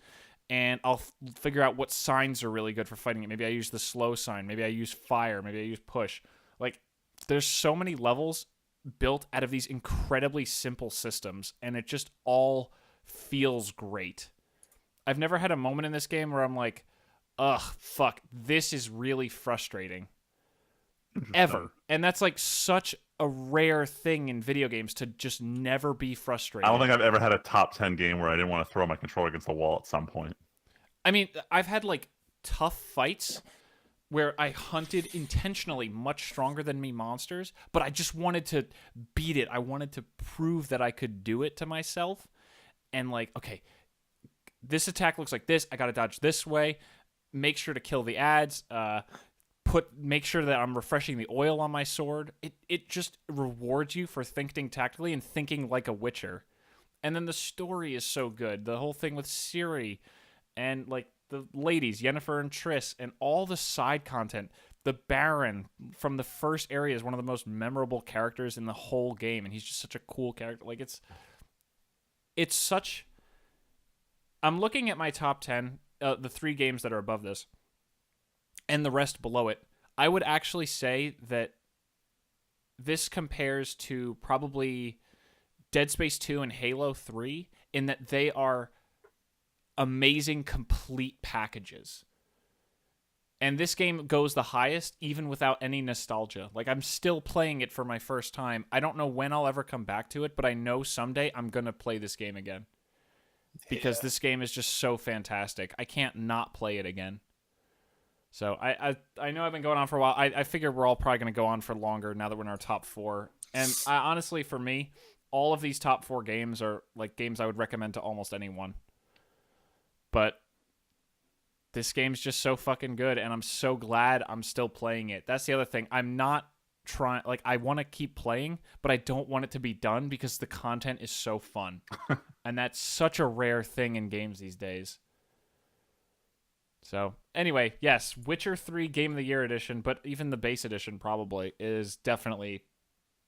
and I'll figure out what signs are really good for fighting it. Maybe I use the slow sign. Maybe I use fire. Maybe I use push. Like, there's so many levels built out of these incredibly simple systems, and it just all feels great. I've never had a moment in this game where I'm like, ugh, fuck, this is really frustrating. Ever. And that's like such a rare thing in video games, to just never be frustrated. I don't think I've ever had a top 10 game where I didn't want to throw my controller against the wall at some point. I mean, I've had like tough fights where I hunted intentionally much stronger than me monsters, but I just wanted to beat it. I wanted to prove that I could do it to myself. And like, okay, this attack looks like this. I got to dodge this way. Make sure to kill the ads. Make sure that I'm refreshing the oil on my sword. It just rewards you for thinking tactically and thinking like a Witcher. And then the story is so good. The whole thing with Ciri and like the ladies, Yennefer and Triss, and all the side content. The Baron from the first area is one of the most memorable characters in the whole game, and he's just such a cool character. Like it's such. I'm looking at my top 10, the 3 games that are above this, and the rest below it. I would actually say that this compares to probably Dead Space 2 and Halo 3 in that they are amazing, complete packages. And this game goes the highest even without any nostalgia. Like, I'm still playing it for my first time. I don't know when I'll ever come back to it, but I know someday I'm going to play this game again. Because this game is just so fantastic. I can't not play it again. So I know I've been going on for a while. I figure we're all probably going to go on for longer now that we're in our top 4. And honestly, for me, all of these top 4 games are like games I would recommend to almost anyone. But this game's just so fucking good, and I'm so glad I'm still playing it. That's the other thing. I'm not trying, like, I want to keep playing, but I don't want it to be done because the content is so fun. And that's such a rare thing in games these days. So, anyway, yes, Witcher 3 Game of the Year edition, but even the base edition probably is definitely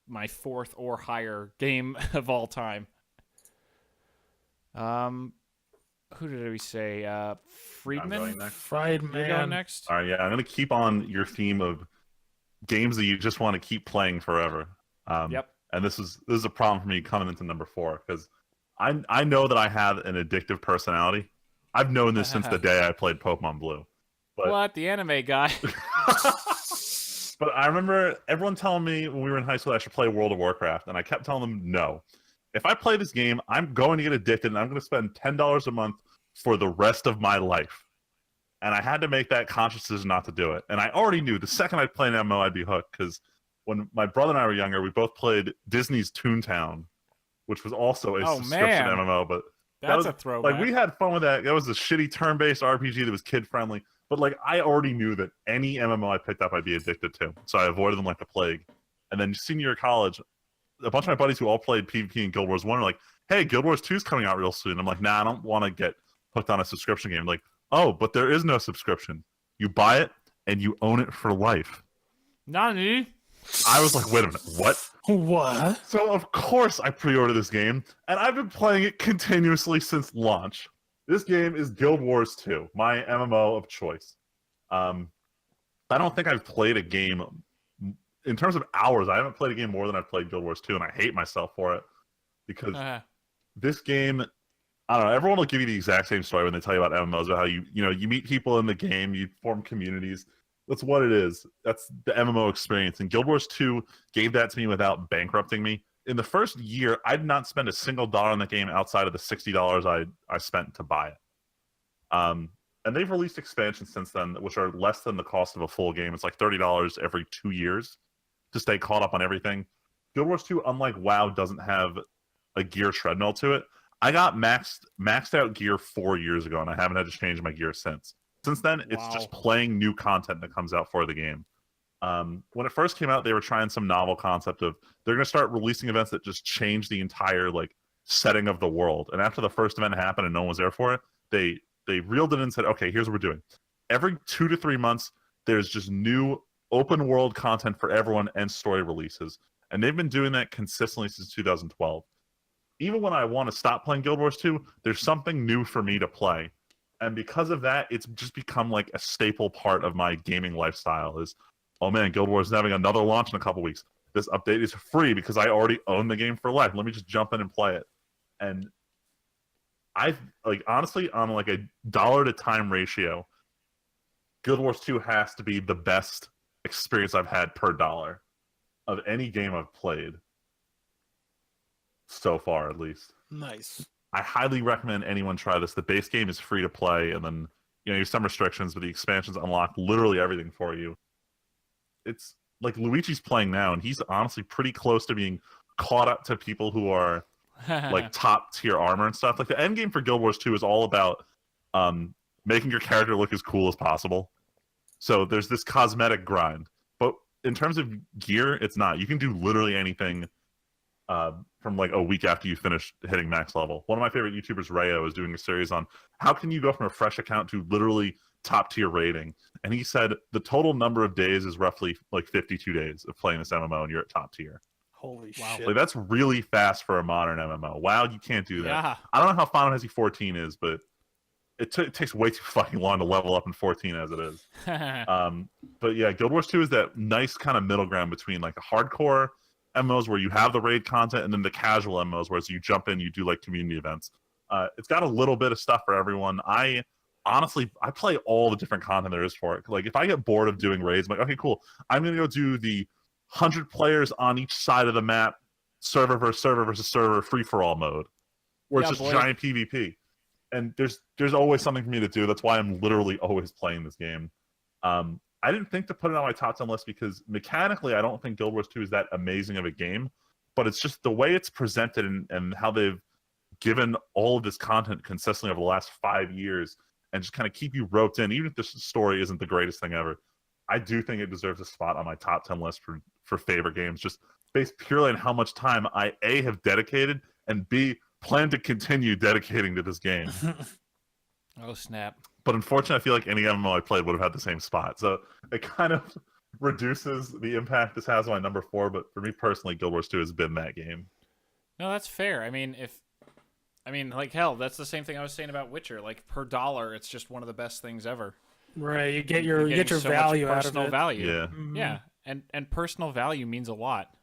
my 4th or higher game of all time. Who did we say? Friedman? I'm going next. Friedman. You're going next? All right, yeah, I'm going to keep on your theme of games that you just want to keep playing forever. Yep. And this is a problem for me coming into number 4, because I know that I have an addictive personality. I've known this since the day I played Pokemon Blue. But, What? The anime guy? but I remember everyone telling me when we were in high school I should play World of Warcraft, and I kept telling them no. If I play this game, I'm going to get addicted, and I'm going to spend $10 a month for the rest of my life. And I had to make that conscious decision not to do it. And I already knew the second I'd play an MMO, I'd be hooked, because when my brother and I were younger, we both played Disney's Toontown, which was also a subscription MMO. But That's a throwback. like, we had fun with that. That was a shitty turn-based RPG that was kid-friendly. But like, I already knew that any MMO I picked up, I'd be addicted to. So I avoided them like the plague. And then senior year of college, a bunch of my buddies who all played PvP and Guild Wars 1 were like, hey, Guild Wars 2 is coming out real soon. I'm like, nah, I don't want to get hooked on a subscription game. Like, oh, but there is no subscription. You buy it, and you own it for life. Nani? I was like, wait a minute, what? What? So, of course, I pre-ordered this game, and I've been playing it continuously since launch. This game is Guild Wars 2, my MMO of choice. I don't think I've played a game... In terms of hours, I haven't played a game more than I've played Guild Wars 2, and I hate myself for it. Because this game... I don't know, everyone will give you the exact same story when they tell you about MMOs, about how you meet people in the game, you form communities. That's what it is. That's the MMO experience. And Guild Wars 2 gave that to me without bankrupting me. In the first year, I did not spend a single dollar on the game outside of the $60 I spent to buy it. And they've released expansions since then, which are less than the cost of a full game. It's like $30 every 2 years to stay caught up on everything. Guild Wars 2, unlike WoW, doesn't have a gear treadmill to it. I got maxed out gear 4 years ago, and I haven't had to change my gear since. Since then, it's just playing new content that comes out for the game. When it first came out, they were trying some novel concept of they're going to start releasing events that just change the entire like setting of the world. And after the first event happened and no one was there for it, they reeled it in and said, okay, here's what we're doing. every 2 to 3 months, there's just new open world content for everyone and story releases. And they've been doing that consistently since 2012. Even when I want to stop playing Guild Wars 2, there's something new for me to play. And because of that, it's just become like a staple part of my gaming lifestyle is, oh man, Guild Wars is having another launch in a couple weeks. This update is free because I already own the game for life. Let me just jump in and play it. And I like honestly on like a dollar to time ratio, Guild Wars 2 has to be the best experience I've had per dollar of any game I've played so far, at least. Nice. I highly recommend anyone try this. The base game is free to play, and then there's some restrictions, but the expansions unlock literally everything for you. It's like Luigi's playing now, and he's honestly pretty close to being caught up to people who are like top tier armor and stuff. Like the end game for Guild Wars 2 is all about making your character look as cool as possible. So there's this cosmetic grind, but in terms of gear, it's not. You can do literally anything from like a week after you finish hitting max level. One of my favorite YouTubers, Rayo, is doing a series on how can you go from a fresh account to literally top tier rating. And he said the total number of days is roughly like 52 days of playing this MMO and you're at top tier. Holy Wow. shit. Like that's really fast for a modern MMO. WoW, you can't do that. Yeah. I don't know how Final Fantasy 14 is, but it takes way too fucking long to level up in 14 as it is. But yeah, Guild Wars 2 is that nice kind of middle ground between like a hardcore MMOs where you have the raid content and then the casual MMOs where you jump in, you do like community events. It's got a little bit of stuff for everyone. I play all the different content there is for it. Like if I get bored of doing raids, I'm like, okay, cool. I'm gonna go do the 100 players on each side of the map, server versus server, free for all mode, where it's just giant PvP. And there's always something for me to do. That's why I'm literally always playing this game. I didn't think to put it on my top 10 list because mechanically I don't think Guild Wars 2 is that amazing of a game, but it's just the way it's presented and how they've given all of this content consistently over the last 5 years and just kind of keep you roped in, even if the story isn't the greatest thing ever. I do think it deserves a spot on my top 10 list for favorite games, just based purely on how much time I, A, have dedicated, and B, plan to continue dedicating to this game. Oh, snap. But unfortunately, I feel like any MMO I played would have had the same spot. So it kind of reduces the impact this has on my number 4. But for me personally, Guild Wars 2 has been that game. No, that's fair. I mean, like, hell, that's the same thing I was saying about Witcher. Like, per dollar, it's just one of the best things ever. Right, you get your so value much out of personal it. value. Yeah. Mhm. Yeah, and personal value means a lot.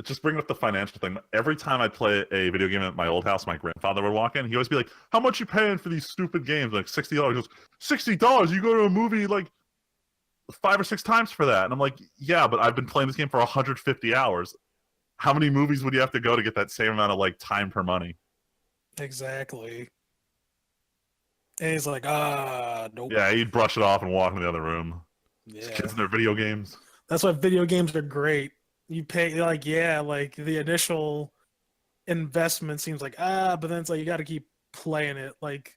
Just bringing up the financial thing. Every time I'd play a video game at my old house, my grandfather would walk in. He'd always be like, "How much you paying for these stupid games? Like $60." He goes, $60? You go to a movie like 5 or 6 times for that? And I'm like, "Yeah, but I've been playing this game for 150 hours. How many movies would you have to go to get that same amount of like time per money?" Exactly. And he's like, nope. Yeah, he'd brush it off and walk in the other room. Yeah. Kids in their video games. That's why video games are great. You pay like the initial investment seems like but then it's like you got to keep playing it like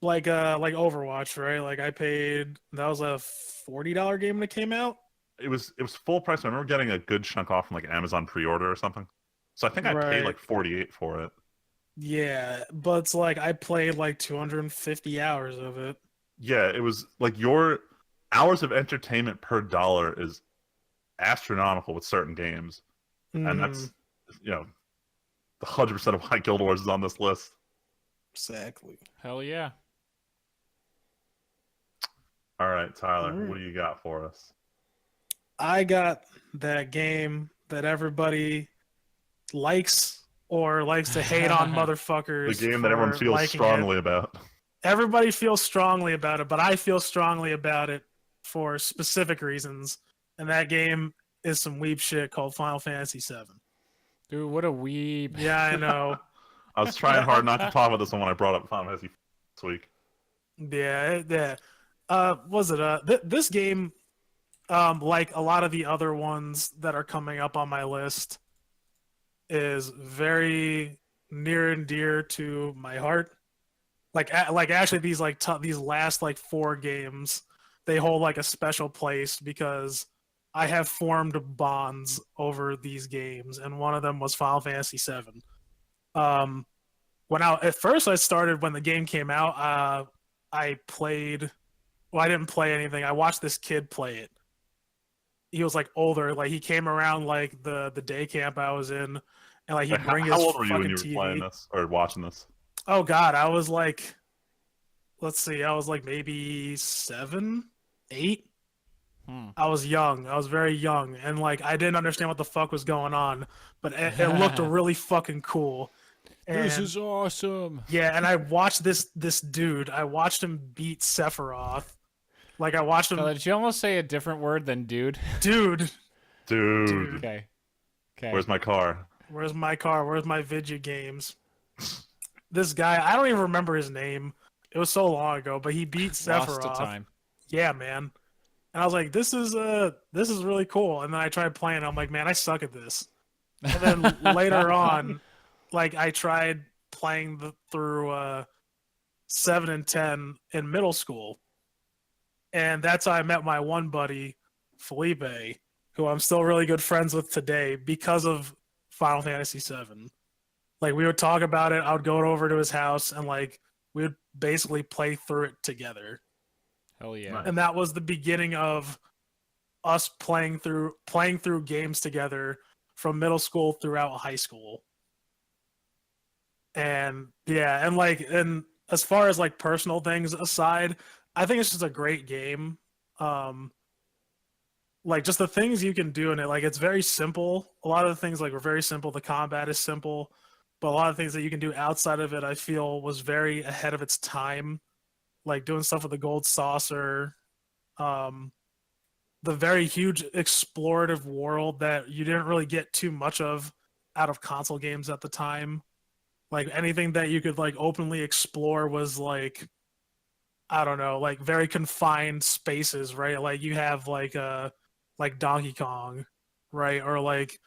Overwatch, right? Like I paid, that was a $40 game when it came out. It was full price. I remember getting a good chunk off from like Amazon pre-order or something. So I think I paid like 48 for it. Yeah, but it's like I played like 250 hours of it. Yeah, it was like your hours of entertainment per dollar is astronomical with certain games. And that's, the 100% of why Guild Wars is on this list. Exactly. Hell yeah. All right, Tyler, what do you got for us? I got that game that everybody likes or likes to hate on motherfuckers. The game that everyone feels strongly about. Everybody feels strongly about it, but I feel strongly about it for specific reasons. And that game is some weeb shit called Final Fantasy VII. Dude, what a weeb. Yeah, I know. I was trying hard not to talk about this one when I brought up Final Fantasy this week. Yeah. This game, like a lot of the other ones that are coming up on my list, is very near and dear to my heart. Like actually these these last 4 games, they hold like a special place because I have formed bonds over these games, and one of them was Final Fantasy VII. At first I started when the game came out. I played Well, I didn't play anything. I watched this kid play it. He was like older. Like he came around like the day camp I was in, and like he'd bring How his old were you when fucking you were playing TV. this or watching this? Oh God, I was like, let's see, I was like maybe 7, 8. Hmm. I was young. I was very young, and like I didn't understand what the fuck was going on, but it looked really fucking cool. This And is awesome. yeah, and I watched this dude. I watched him beat Sephiroth. Like I watched him, Tyler, did you almost say a different word than dude? dude. Dude, Okay. Okay. where's my car? Where's my car? Where's my video games? This guy, I don't even remember his name. It was so long ago, but he beat Lost to Sephiroth. time. Yeah, man. And I was like, this is really cool. And then I tried playing. I'm like, man, I suck at this. And then later on, like I tried playing through 7 and 10 in middle school, and that's how I met my one buddy, Felipe, who I'm still really good friends with today because of Final Fantasy VII. Like we would talk about it. I would go over to his house, and like we would basically play through it together. Hell yeah. Nice. And that was the beginning of us playing through games together from middle school throughout high school. And yeah, and as far as like personal things aside, I think it's just a great game. Like just the things you can do in it, like it's very simple. A lot of the things like were very simple. The combat is simple, but a lot of things that you can do outside of it, I feel was very ahead of its time. Like doing stuff with the gold saucer, the very huge explorative world that you didn't really get too much of out of console games at the time. Like anything that you could like openly explore was like, I don't know, like very confined spaces, right? Like you have like Donkey Kong, right? Or like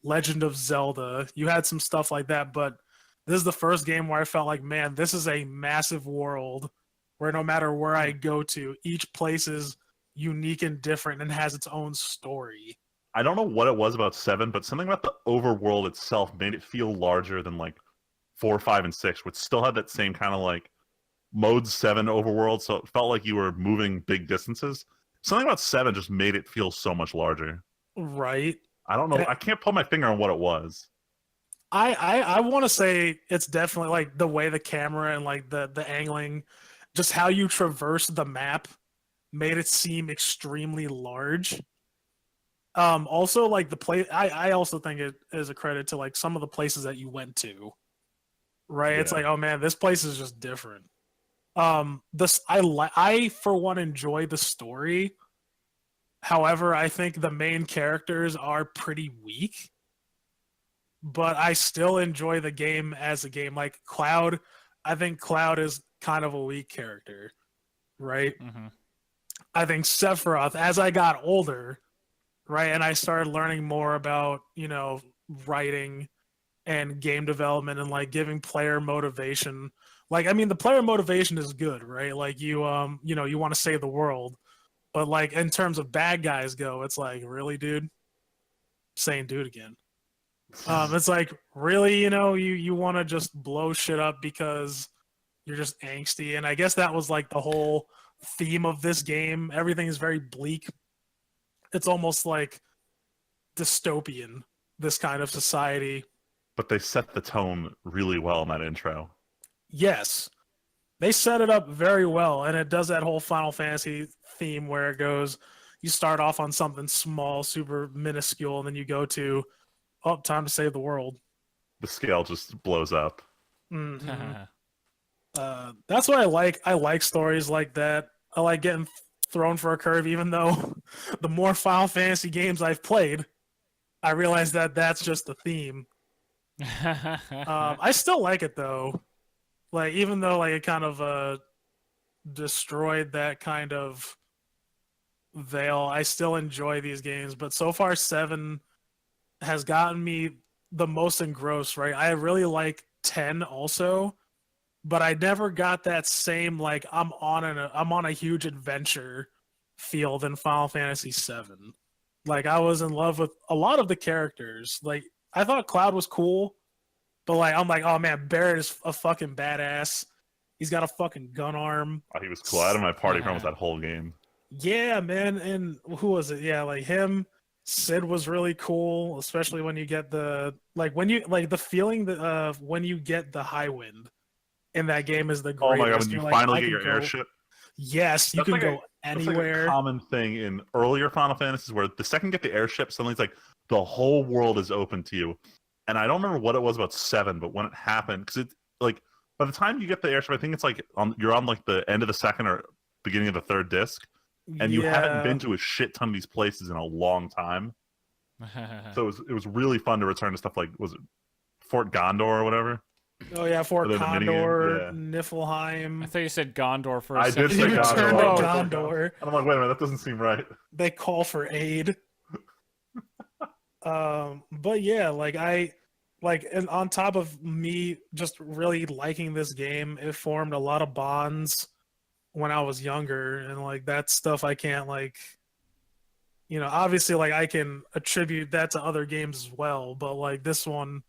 Legend of Zelda. You had some stuff like that, but this is the first game where I felt like, man, this is a massive world where no matter where I go to, each place is unique and different and has its own story. I don't know what it was about 7, but something about the overworld itself made it feel larger than like 4, 5, and 6, which still had that same kind of like mode 7 overworld, so it felt like you were moving big distances. Something about 7 just made it feel so much larger. Right. I don't know. I can't put my finger on what it was. I want to say it's definitely like the way the camera and like the angling, just how you traverse the map made it seem extremely large. Also like the place, I also think it is a credit to like some of the places that you went to. Right? It's Yeah. like, oh man, this place is just different. This I for one enjoy the story. However, I think the main characters are pretty weak. But I still enjoy the game as a game. Like Cloud, I think Cloud is kind of a weak character, right? Mm-hmm. I think Sephiroth, as I got older, right, and I started learning more about, writing and game development and like giving player motivation. Like, I mean, the player motivation is good, right? Like you want to save the world. But like in terms of bad guys go, it's like, really, dude? Saying dude again. It's like, really, you want to just blow shit up because you're just angsty. And I guess that was like the whole theme of this game. Everything is very bleak. It's almost like dystopian, this kind of society. But they set the tone really well in that intro. Yes, they set it up very well. And it does that whole Final Fantasy theme where it goes, you start off on something small, super minuscule, and then you go to, oh, time to save the world. The scale just blows up. Mm-hmm. That's what I like. I like stories like that. I like getting thrown for a curve, even though the more Final Fantasy games I've played, I realize that that's just the theme. I still like it though. Like even though like it kind of destroyed that kind of veil, I still enjoy these games. But so far, 7 has gotten me the most engrossed. Right, I really like 10 also. But I never got that same like I'm on a huge adventure feel than Final Fantasy VII. Like I was in love with a lot of the characters. Like I thought Cloud was cool, but like I'm like, oh man, Barret is a fucking badass. He's got a fucking gun arm. Oh, he was cool. I had him in my party for almost that whole game. Yeah, man. And who was it? Yeah, like him. Sid was really cool, especially when you get the the feeling that when you get the high wind in that game is the greatest. Oh my god, when you You're finally I get can your go- airship. Yes, you That's can like go That's like anywhere. a common thing in earlier Final Fantasies where the second you get the airship, suddenly it's like the whole world is open to you. And I don't remember what it was about 7, but when it happened, because it's like by the time you get the airship, I think it's like you're on like the end of the second or beginning of the third disc, and you haven't been to a shit ton of these places in a long time. So it was really fun to return to stuff like, was it Fort Gondor or whatever? Oh yeah, Fort The Condor, minigame, Niflheim. I thought you said Gondor for a I second. did say You Gondor. turned Oh, to Gondor. And I'm like, wait a minute, that doesn't seem right. They call for aid. But yeah, and on top of me just really liking this game, it formed a lot of bonds when I was younger, and like that stuff I can't obviously like I can attribute that to other games as well, but like this one,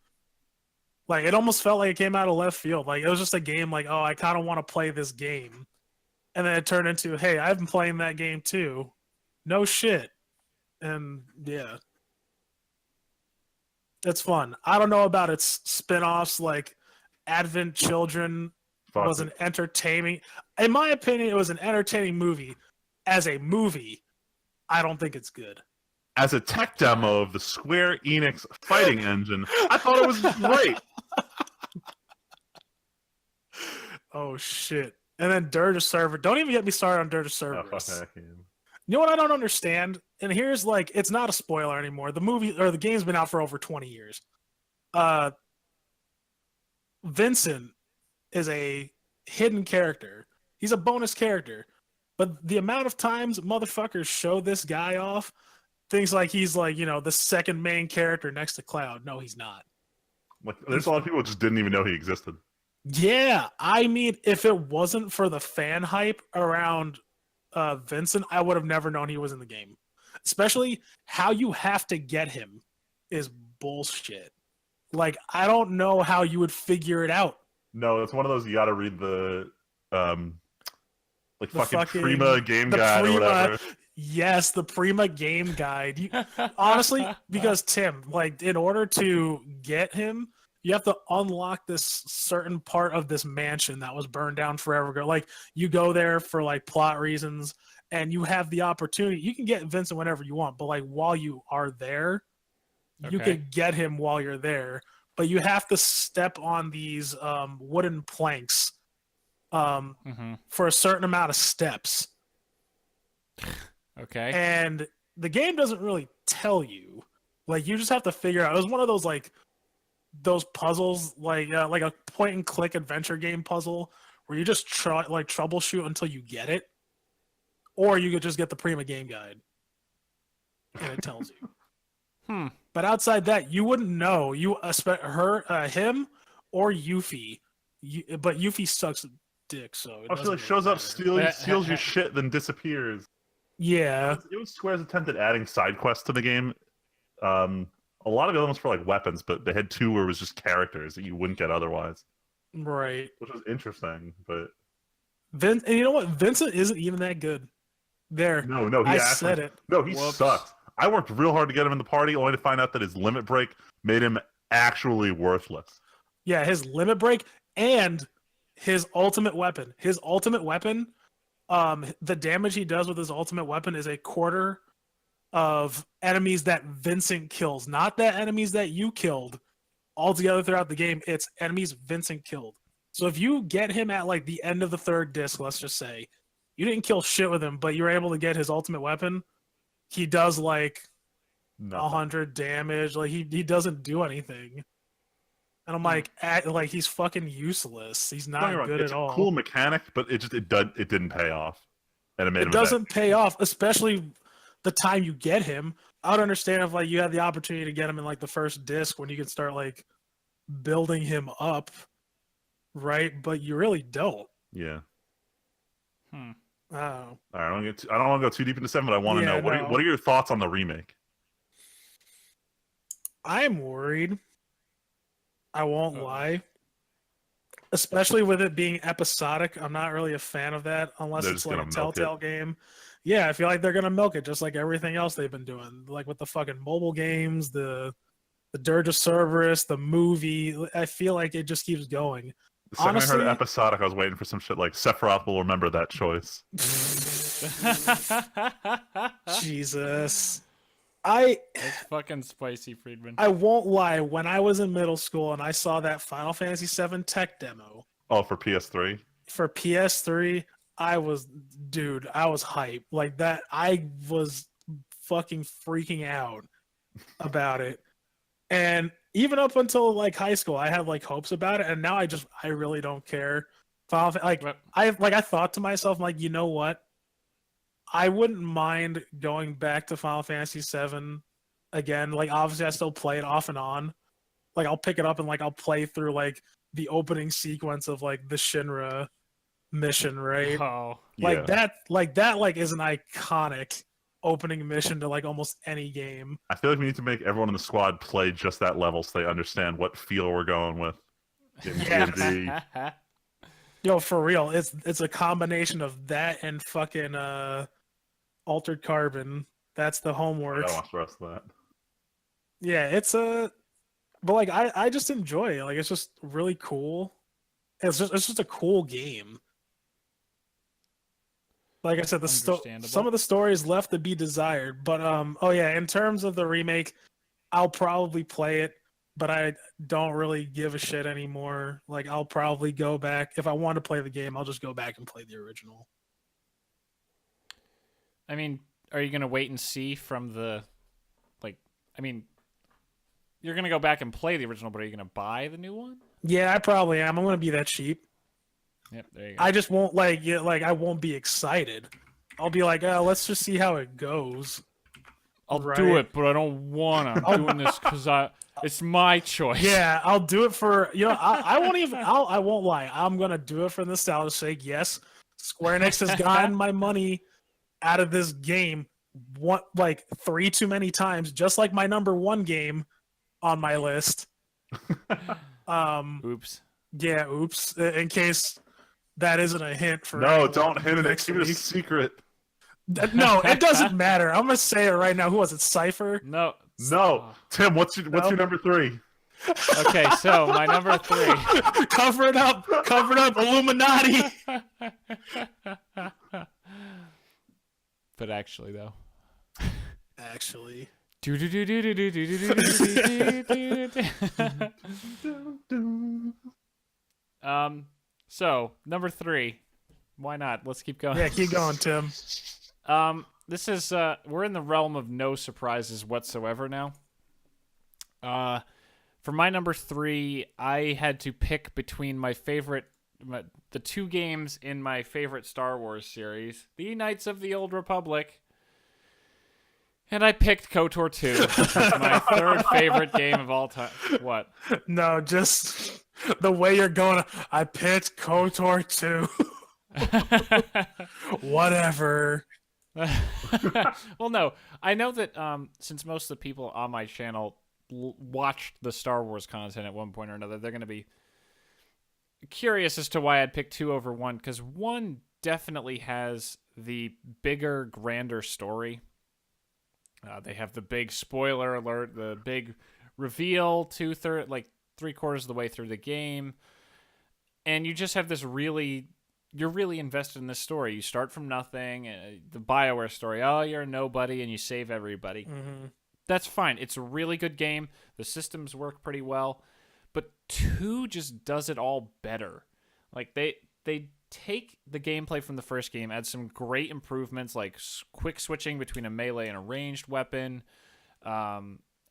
like it almost felt like it came out of left field. Like it was just a game like, oh, I kind of want to play this game. And then it turned into, hey, I've been playing that game too. No shit. And yeah. It's fun. I don't know about its spin-offs like Advent Children was an entertaining. In my opinion, it was an entertaining movie. As a movie, I don't think it's good. As a tech demo of the Square Enix fighting engine, I thought it was great. Oh shit! And then Dirge of Server. Don't even get me started on Dirge of Cerberus. Oh, fuck that game. You know what I don't understand? And here's like, it's not a spoiler anymore. The movie or the game's been out for over 20 years. Vincent is a hidden character. He's a bonus character. But the amount of times motherfuckers show this guy off, things like he's like, the second main character next to Cloud. No, he's not. Like, there's a lot of people who just didn't even know he existed. Yeah, I mean, if it wasn't for the fan hype around Vincent, I would have never known he was in the game. Especially how you have to get him is bullshit. Like, I don't know how you would figure it out. No, it's one of those you gotta read the fucking Prima game guide or whatever. Yes, the Prima game guide. Honestly, because Tim, like, in order to get him, you have to unlock this certain part of this mansion that was burned down forever ago. Like, you go there for like plot reasons, and you have the opportunity. You can get Vincent whenever you want, but like while you are there, you can get him while you're there. But you have to step on these wooden planks for a certain amount of steps. Okay. And the game doesn't really tell you. Like, you just have to figure out. It was one of those like those puzzles, like a point and click adventure game puzzle where you just troubleshoot until you get it, or you could just get the Prima game guide and it tells you. But outside that, you wouldn't know. You him or Yuffie, but Yuffie sucks dick, so it She like shows up, steals your shit, then disappears. Yeah, it was Square's attempt at adding side quests to the game. A lot of the other ones were like weapons, but they had 2 where it was just characters that you wouldn't get otherwise. Right. Which was interesting, but and you know what? Vincent isn't even that good. There. No, I said it. No, he sucks. I worked real hard to get him in the party, only to find out that his limit break made him actually worthless. Yeah, his limit break and his ultimate weapon. His ultimate weapon, the damage he does with his ultimate weapon is a quarter of enemies that Vincent kills, not the enemies that you killed altogether throughout the game. It's enemies Vincent killed. So if you get him at like the end of the 3rd disc, let's just say, you didn't kill shit with him, but you were able to get his ultimate weapon, he does like 100 damage. Like he doesn't do anything. And I'm like, he's fucking useless. He's not good at all. It's a cool mechanic, but it didn't pay off. And it doesn't pay off, especially the time you get him. I would understand if like you had the opportunity to get him in like the 1st disc when you could start like building him up, right? But you really don't. Yeah. Oh. All right, I don't want to go too deep into 7, but I want to know what are your thoughts on the remake? I'm worried. I won't lie. especially with it being episodic. I'm not really a fan of that unless They're it's just like a gonna milk it. Telltale game. Yeah, I feel like they're gonna milk it just like everything else they've been doing, like with the fucking mobile games, the Dirge of Cerberus, the movie. I feel like it just keeps going. The second I Honestly, heard episodic, I was waiting for some shit like Sephiroth will remember that choice. Jesus. I That's fucking spicy, Friedman. I won't lie, when I was in middle school and I saw that Final Fantasy VII tech demo Oh, for PS3. for PS3, I was hyped. Like that, I was fucking freaking out about it. And even up until like high school, I had like hopes about it, and now I really don't care. I thought to myself, like, you know what? I wouldn't mind going back to Final Fantasy VII again. Like, obviously, I still play it off and on. Like, I'll pick it up and like I'll play through like the opening sequence of like the Shinra mission, right? Oh, Like Yeah. that is an iconic opening mission to like almost any game. I feel like we need to make everyone in the squad play just that level so they understand what feel we're going with in Yeah. D&D. Yo, for real, it's a combination of that and fucking Altered Carbon. That's the I homework. don't watch the rest of that. Yeah, but like I just enjoy it. Like it's just really cool. It's just a cool game. Like I said, Understandable. some of the stories left to be desired. But oh yeah, in terms of the remake, I'll probably play it, but I don't really give a shit anymore. Like I'll probably go back if I want to play the game. I'll just go back and play the original. I mean, are you gonna wait and see from the, like? I mean, you're gonna go back and play the original, but are you gonna buy the new one? Yeah, I probably am. I'm gonna be that cheap. Yep, there you go. I just won't like I won't be excited. I'll be like, oh, let's just see how it goes. I'll right. do it, but I don't wanna. I'm doing this because it's my choice. Yeah, I'll do it for I won't even. I won't lie. I'm gonna do it for nostalgia's sake. Yes, Square Enix has gotten my money out of this game like 3 too many times, just like my number 1 game on my list. Oops. Yeah, oops. In case that isn't a hint for No, anyone don't hint at it. next Keep it a week. secret. No, it doesn't matter. I'm gonna say it right now. Who was it? Cypher? No. No. Tim, what's your number 3? Okay, so my number 3. Cover it up, Illuminati. But actually, though. Actually, So number 3. Why not? Let's keep going. yeah, keep going, Tim. This is we're in the realm of no surprises whatsoever now. For my number 3, I had to pick between the 2 games in my favorite Star Wars series, the Knights of the Old Republic, and I picked KOTOR 2, my 3rd favorite game of all time. What? No, just the way you're going. I picked KOTOR 2. Whatever. Well, no, I know that since most of the people on my channel watched the Star Wars content at one point or another, they're going to be curious as to why I'd pick 2 over 1, because 1 definitely has the bigger, grander story. They have the big spoiler alert, the big reveal 3/4 of the way through the game, and you just have this you're really invested in this story. You start from nothing, the BioWare story. Oh, you're a nobody and you save everybody. Mm-hmm. That's fine. It's a really good game. The systems work pretty well, but 2 just does it all better. Like they take the gameplay from the first game, add some great improvements like quick switching between a melee and a ranged weapon,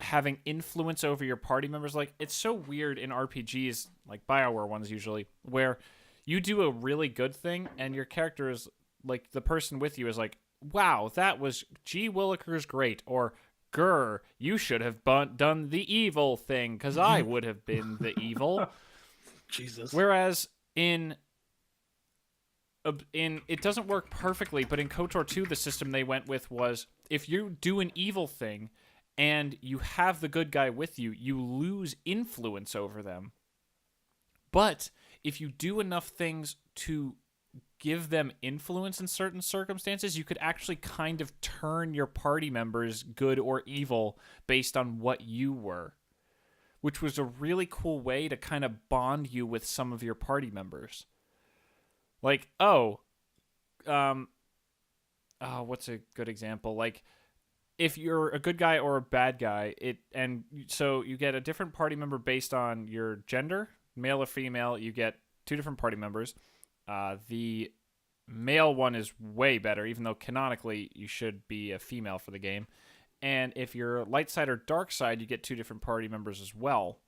having influence over your party members. Like, it's so weird in RPGs, like BioWare ones usually, where you do a really good thing and your character is like, the person with you is like, wow, that was G. Willikers great, or grr, you should have done the evil thing because I would have been the evil. Jesus. Whereas in it doesn't work perfectly, but in KOTOR 2, the system they went with was, if you do an evil thing and you have the good guy with you, you lose influence over them. But if you do enough things to give them influence in certain circumstances, you could actually kind of turn your party members good or evil based on what you were, which was a really cool way to kind of bond you with some of your party members. Like, what's a good example? Like, if you're a good guy or a bad guy, so you get a different party member based on your gender, male or female. You get 2 different party members. The male one is way better, even though canonically you should be a female for the game. And if you're light side or dark side, you get 2 different party members as well.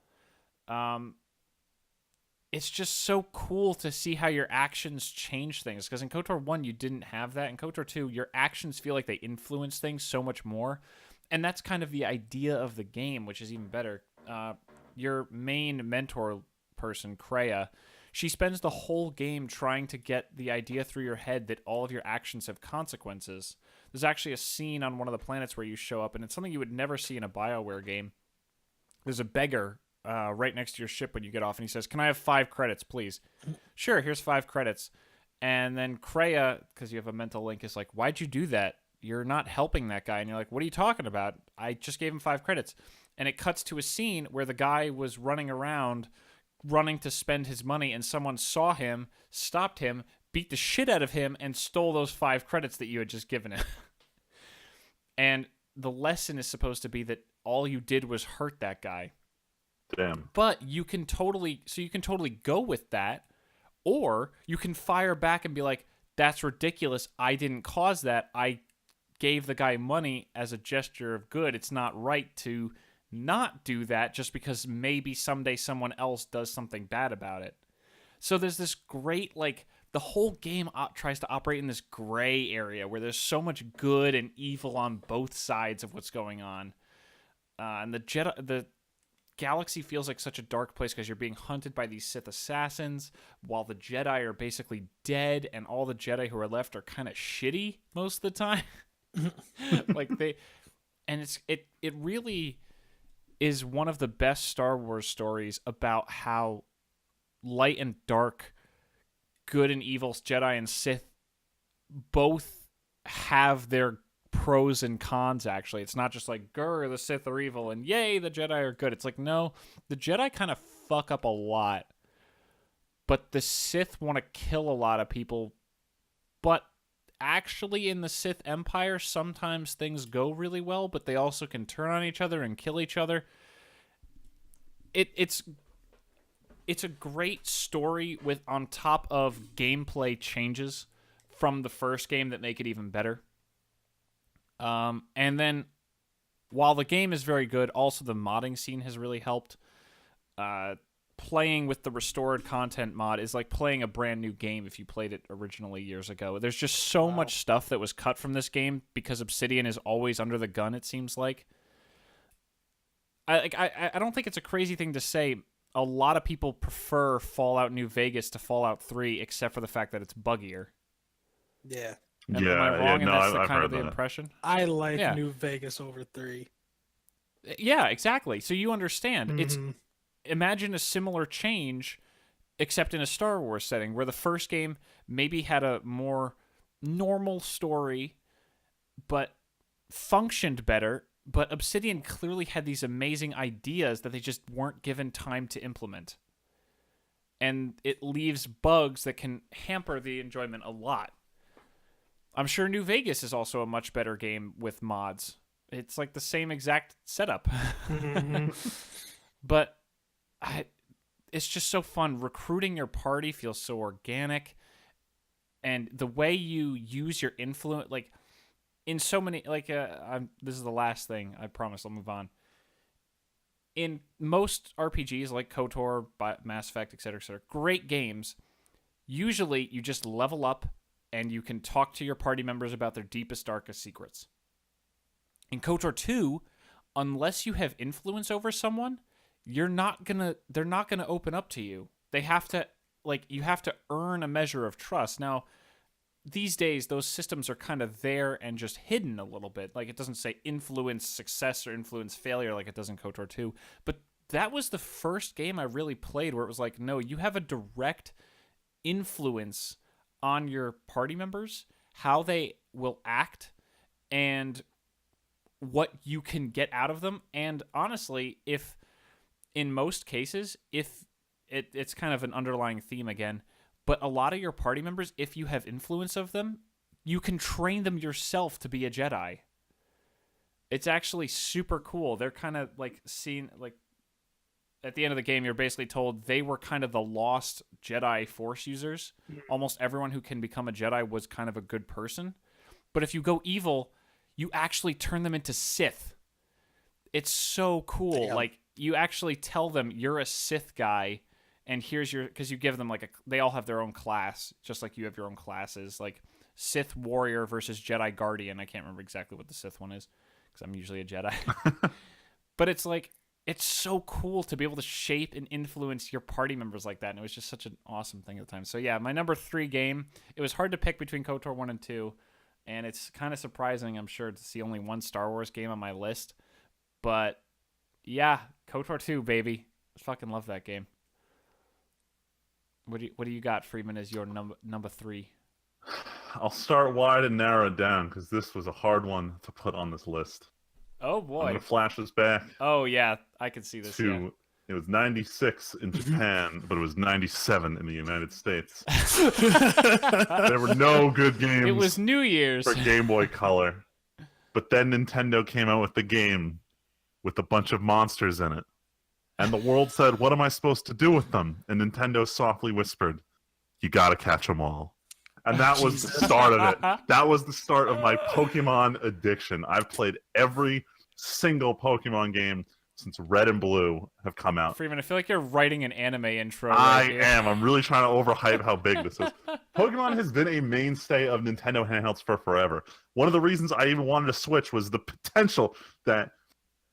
It's just so cool to see how your actions change things. Because in KOTOR 1, you didn't have that. In KOTOR 2, your actions feel like they influence things so much more. And that's kind of the idea of the game, which is even better. Your main mentor person, Kreia, she spends the whole game trying to get the idea through your head that all of your actions have consequences. There's actually a scene on one of the planets where you show up, and it's something you would never see in a BioWare game. There's a beggar right next to your ship when you get off, and he says, "Can I have 5 credits, please?" "Sure, here's 5 credits." And then Kreia, because you have a mental link, is like, "Why'd you do that? You're not helping that guy." And you're like, "What are you talking about? I just gave him 5 credits." And it cuts to a scene where the guy was running around, running to spend his money, and someone saw him, stopped him, beat the shit out of him, and stole those 5 credits that you had just given him. And the lesson is supposed to be that all you did was hurt that guy. Damn. But you can totally go with that, or you can fire back and be like, "That's ridiculous. I didn't cause that. I gave the guy money as a gesture of good. It's not right to not do that just because maybe someday someone else does something bad about it." So there's this great, like, the whole game tries to operate in this gray area where there's so much good and evil on both sides of what's going on. And the galaxy feels like such a dark place because you're being hunted by these Sith assassins while the Jedi are basically dead, and all the Jedi who are left are kind of shitty most of the time. It really is one of the best Star Wars stories about how light and dark, good and evil, Jedi and Sith both have their pros and cons. Actually, it's not just like, grr, the Sith are evil and yay, the Jedi are good. It's like, no, the Jedi kind of fuck up a lot, but the Sith want to kill a lot of people. But actually, in the Sith Empire, sometimes things go really well, but they also can turn on each other and kill each other. It's a great story with, on top of gameplay changes from the first game that make it even better. And then, while the game is very good, also the modding scene has really helped. Playing with the restored content mod is like playing a brand new game if you played it originally years ago. There's just so much stuff that was cut from this game because Obsidian is always under the gun, it seems like. I don't think it's a crazy thing to say. A lot of people prefer Fallout New Vegas to Fallout 3, except for the fact that it's buggier. Yeah. Am I wrong? And that's I've kind heard of the that. impression? I like New Vegas over 3. Yeah, exactly. So you understand. Mm-hmm. Imagine a similar change, except in a Star Wars setting, where the first game maybe had a more normal story, but functioned better. But Obsidian clearly had these amazing ideas that they just weren't given time to implement. And it leaves bugs that can hamper the enjoyment a lot. I'm sure New Vegas is also a much better game with mods. It's like the same exact setup. Mm-hmm. But it's just so fun. Recruiting your party feels so organic. And the way you use your influence, like, in so many, like, this is the last thing, I promise, I'll move on. In most RPGs, like KOTOR, Mass Effect, etc., great games, usually you just level up and you can talk to your party members about their deepest, darkest secrets. In KOTOR 2, unless you have influence over someone, they're not gonna open up to you. They have to, you have to earn a measure of trust. Now, these days, those systems are kind of there and just hidden a little bit. Like, it doesn't say influence success or influence failure like it does in KOTOR 2. But that was the first game I really played where it was like, no, you have a direct influence on your party members, how they will act, and what you can get out of them. And honestly, if in most cases, if it's kind of an underlying theme again, but a lot of your party members, if you have influence of them, you can train them yourself to be a Jedi. It's actually super cool. They're kind of like seen, like at the end of the game, you're basically told they were kind of the lost Jedi Force users. Almost everyone who can become a Jedi was kind of a good person. But if you go evil, you actually turn them into Sith. It's so cool. Damn. Like, you actually tell them you're a Sith guy, and here's your, because you give them like they all have their own class, just like you have your own classes, like Sith Warrior versus Jedi Guardian. I can't remember exactly what the Sith one is, because I'm usually a Jedi. But it's like, it's so cool to be able to shape and influence your party members like that, and it was just such an awesome thing at the time. So yeah, my number 3 game, it was hard to pick between KOTOR 1 and 2, and it's kind of surprising, I'm sure, to see only one Star Wars game on my list. But yeah, KOTOR 2, baby. I fucking love that game. What do you got, Freeman, as your number 3? I'll start wide and narrow it down because this was a hard one to put on this list. Oh I'm boy. gonna flash this back Oh yeah, I can see this. to Yeah. it was 96 in Japan, but it was 97 in the United States. There were no good games It was New Year's. for Game Boy Color. But then Nintendo came out with the game with a bunch of monsters in it. And the world said, what am I supposed to do with them? And Nintendo softly whispered, you gotta catch them all. And that was the start of it. That was the start of my Pokemon addiction. I've played every single Pokemon game since Red and Blue have come out. Freeman, I feel like you're writing an anime intro. I right here. am. I'm really trying to overhype how big this is. Pokemon has been a mainstay of Nintendo handhelds for forever. One of the reasons I even wanted to switch was the potential that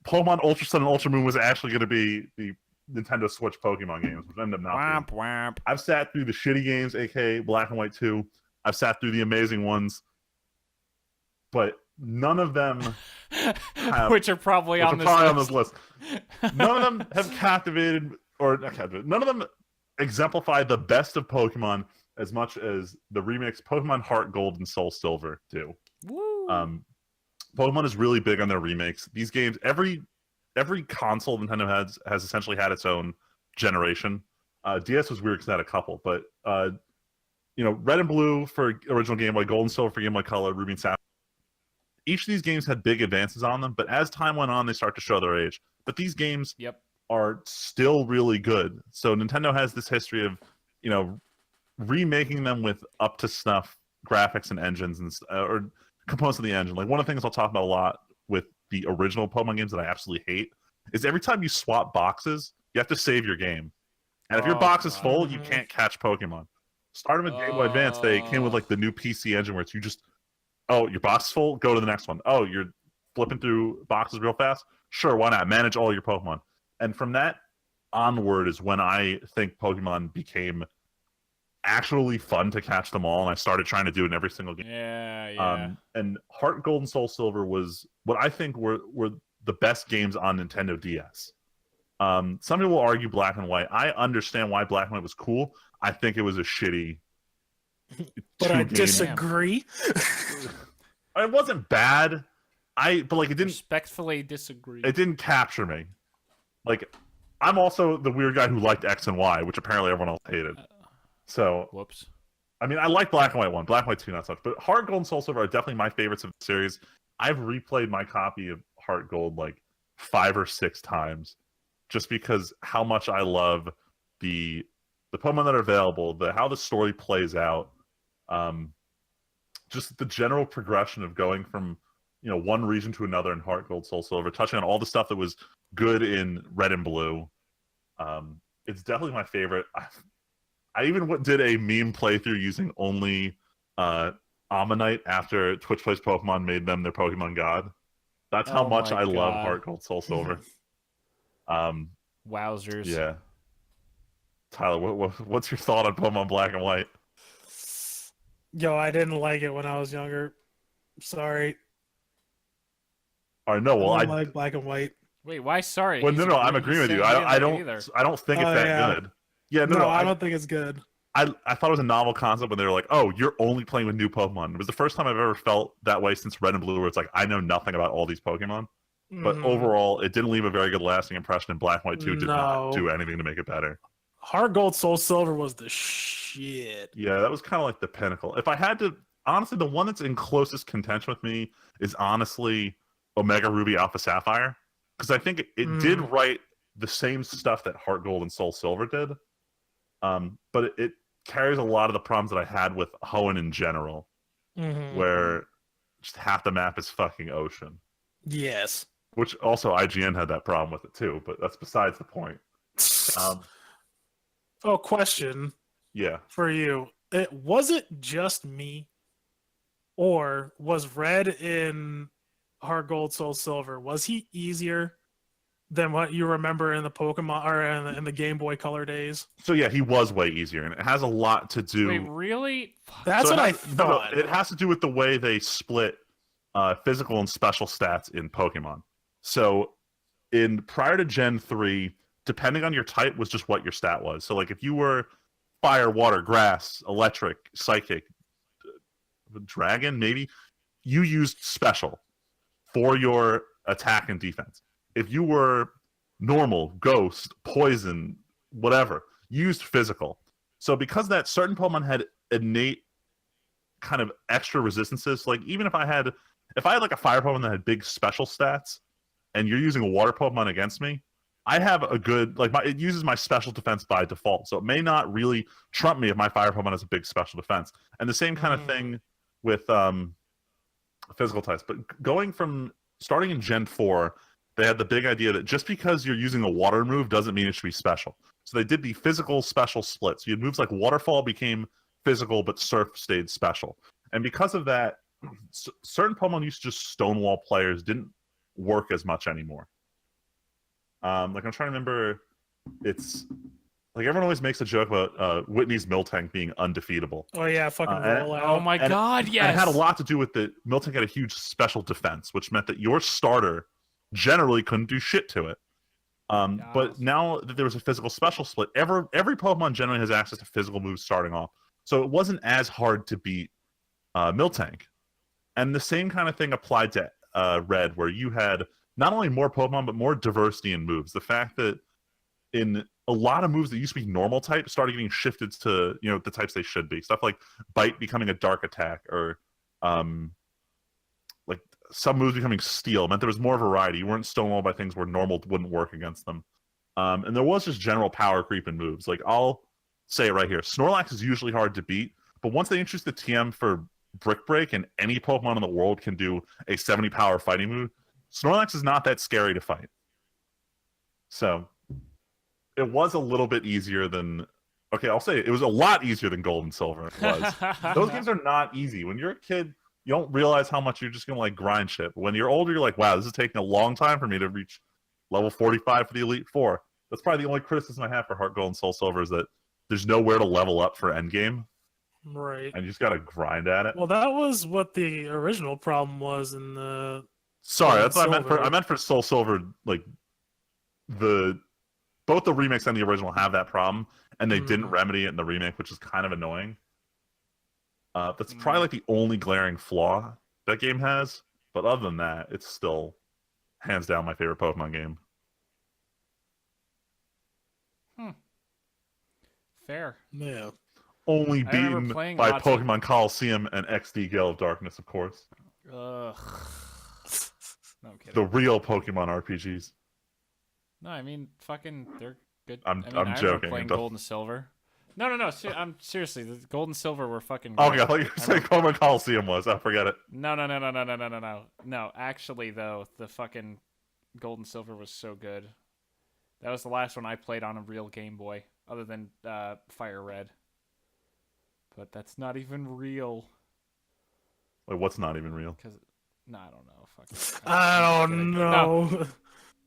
Pokemon Ultra Sun and Ultra Moon was actually going to be the Nintendo Switch Pokemon games, which ended up not being. Womp womp. I've sat through the shitty games, aka Black and White 2. I've sat through the amazing ones, but none of them have, Which are probably which on are this probably on list. this list. None of them have captivated, or not captivated. None of them exemplify the best of Pokemon as much as the remakes Pokemon Heart Gold and Soul Silver do. Woo. Pokemon is really big on their remakes. These games, every console Nintendo has essentially had its own generation. DS was weird because it had a couple, but Red and Blue for original Game Boy, Gold and Silver for Game Boy Color, Ruby and Sapphire. Each of these games had big advances on them, but as time went on, they start to show their age. But these games Yep. are still really good. So Nintendo has this history of, remaking them with up to snuff graphics and engines and or components of the engine. Like one of the things I'll talk about a lot with the original Pokemon games that I absolutely hate is every time you swap boxes, you have to save your game. And if your Oh, box is God. full, you can't catch Pokemon. Starting with Game Boy Advance, they came with like the new PC engine where it's you just, oh, your box is full, go to the next one. Oh, you're flipping through boxes real fast? Sure, why not? Manage all your Pokemon. And from that onward is when I think Pokemon became actually fun to catch them all, and I started trying to do it in every single game. Yeah. And Heart Gold and Soul Silver was what I think were the best games on Nintendo DS. Some people will argue Black and White. I understand why Black and White was cool. I think it was a shitty. But I two-game- disagree. It wasn't bad. But like it didn't. Respectfully disagree. It didn't capture me. Like I'm also the weird guy who liked X and Y, which apparently everyone else hated. So Whoops. I mean, I like Black and White 1, Black and White 2, not such. But Heart Gold and Soul Silver are definitely my favorites of the series. I've replayed my copy of Heart Gold like 5 or 6 times, just because how much I love the Pokemon that are available, how the story plays out, just the general progression of going from one region to another in Heart Gold, Soul Silver, touching on all the stuff that was good in Red and Blue. It's definitely my favorite. I even did a meme playthrough using only Ammonite after Twitch Plays Pokemon made them their Pokemon God. That's how Oh much my I love God. Heart Gold, Soul Silver. Wowzers. Yeah. Tyler, what's your thought on Pokemon Black and White? Yo, I didn't like it when I was younger. Sorry. All right, no, well, I I don't like Black and White. Wait, why? Sorry. Well, He's no, I'm agreeing- agreeing he's with you. saying he didn't I like it don't. either. I don't think it's Oh, that yeah. good. Yeah, No, I I don't think it's good. I thought it was a novel concept when they were like, "Oh, you're only playing with new Pokemon." It was the first time I've ever felt that way since Red and Blue, where it's like I know nothing about all these Pokemon. But Mhm. overall, it didn't leave a very good lasting impression. And Black and White 2 did not No. do anything to make it better. Heart Gold, Soul Silver was the shit. Yeah, that was kind of like the pinnacle. If I had to, honestly, the one that's in closest contention with me is honestly Omega Ruby Alpha Sapphire, because I think it did write the same stuff that Heart Gold and Soul Silver did. But it carries a lot of the problems that I had with Hoenn in general, where just half the map is fucking ocean. Yes. Which also IGN had that problem with it too, but that's besides the point. Oh, question Yeah. for you. Was it just me? Or was Red in Heart Gold, Soul Silver, was he easier than what you remember in the Pokemon or in the Game Boy Color days? So yeah, he was way easier, and it has a lot to do. Wait, really? That's So what I it has- no, thought. it has to do with the way they split physical and special stats in Pokemon. So in prior to Gen 3, depending on your type was just what your stat was. So like if you were fire, water, grass, electric, psychic, dragon, maybe, you used special for your attack and defense. If you were normal, ghost, poison, whatever, you used physical. So because that, certain Pokemon had innate kind of extra resistances. Like even if I had like a fire Pokemon that had big special stats, and you're using a water Pokemon against me, I have a good, like, it uses my special defense by default. So it may not really trump me if my fire Pokemon has a big special defense. And the same kind of thing with physical types. But starting in Gen 4, they had the big idea that just because you're using a water move doesn't mean it should be special. So they did the physical special split. So you had moves like Waterfall became physical, but Surf stayed special. And because of that, certain Pokemon used to just stonewall players didn't work as much anymore. Like I'm trying to remember, it's like everyone always makes a joke about Whitney's Miltank being undefeatable. Oh yeah, fucking rollout. Oh my god, yes. And it had a lot to do with the Miltank had a huge special defense, which meant that your starter generally couldn't do shit to it. But now that there was a physical special split, every Pokemon generally has access to physical moves starting off. So it wasn't as hard to beat Miltank. And the same kind of thing applied to Red, where you had not only more Pokemon, but more diversity in moves. The fact that in a lot of moves that used to be normal type started getting shifted to, the types they should be. Stuff like Bite becoming a dark attack, or like some moves becoming steel meant there was more variety. You weren't stonewalled by things where normal wouldn't work against them. And there was just general power creep in moves. Like I'll say it right here, Snorlax is usually hard to beat, but once they introduce the TM for Brick Break and any Pokemon in the world can do a 70 power fighting move, Snorlax is not that scary to fight. So it was a little bit easier than, okay, I'll say it was a lot easier than Gold and Silver. It was. Those games are not easy. When you're a kid, you don't realize how much you're just going to like grind shit. But when you're older, you're like, wow, this is taking a long time for me to reach level 45 for the Elite Four. That's probably the only criticism I have for Heart Gold and Soul Silver is that there's nowhere to level up for endgame. Right. And you just got to grind at it. Well, that was what the original problem was in the. Sorry, that's what Silver. I meant for Soul Silver. Like both the remakes and the original have that problem, and they didn't remedy it in the remake, which is kind of annoying. That's probably like the only glaring flaw that game has. But other than that, it's still hands down my favorite Pokemon game. Fair. Yeah. Only I remember beaten playing by lots of- Pokemon Coliseum and XD Gale of Darkness, of course. Ugh. No, I'm kidding. The real Pokemon RPGs. No, I mean, fucking, they're good. I'm I remember joking. playing Don't- Gold and Silver. No. I'm seriously. The Gold and Silver were fucking. Oh, great. yeah, I thought you were saying Pokemon Coliseum was. I forget it. No. No, actually, though, the fucking Gold and Silver was so good. That was the last one I played on a real Game Boy, other than Fire Red. But that's not even real. Like, what's not even real? Cause, no, I don't know. Fuck. I I'm just don't kidding. know.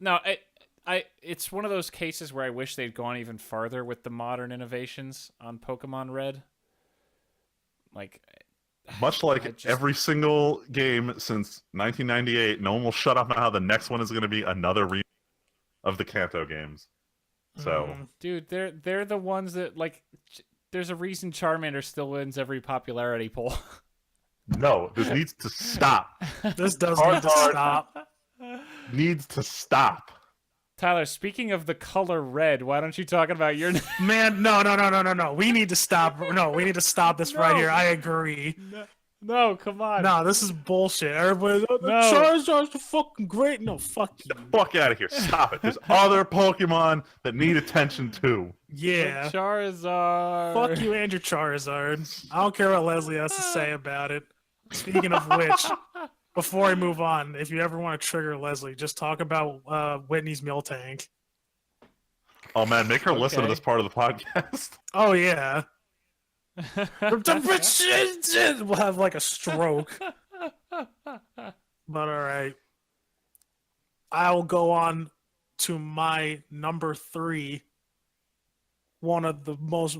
No, it's one of those cases where I wish they'd gone even farther with the modern innovations on Pokemon Red. Like, Much like every single game since 1998, no one will shut up on how the next one is going to be another of the Kanto games. So Dude, they're the ones that like. There's a reason Charmander still wins every popularity poll. no, this needs to stop. This does need to stop. Needs to stop. Tyler, speaking of the color red, why don't you talk about your Man, no. We need to stop. No, we need to stop this right here. I agree. No, come on. No, this is bullshit. Everybody, No. Charizard's fucking great. No, fuck you. Get the fuck out of here. Stop it. There's other Pokemon that need attention too. Yeah. Charizard. Fuck you and your Charizard. I don't care what Leslie has to say about it. Speaking of which, before I move on, if you ever want to trigger Leslie, just talk about Whitney's meal tank. Oh man, make her listen to Okay. this part of the podcast. Oh yeah. We'll have like a stroke. But alright. I'll go on to my number 3. One of the most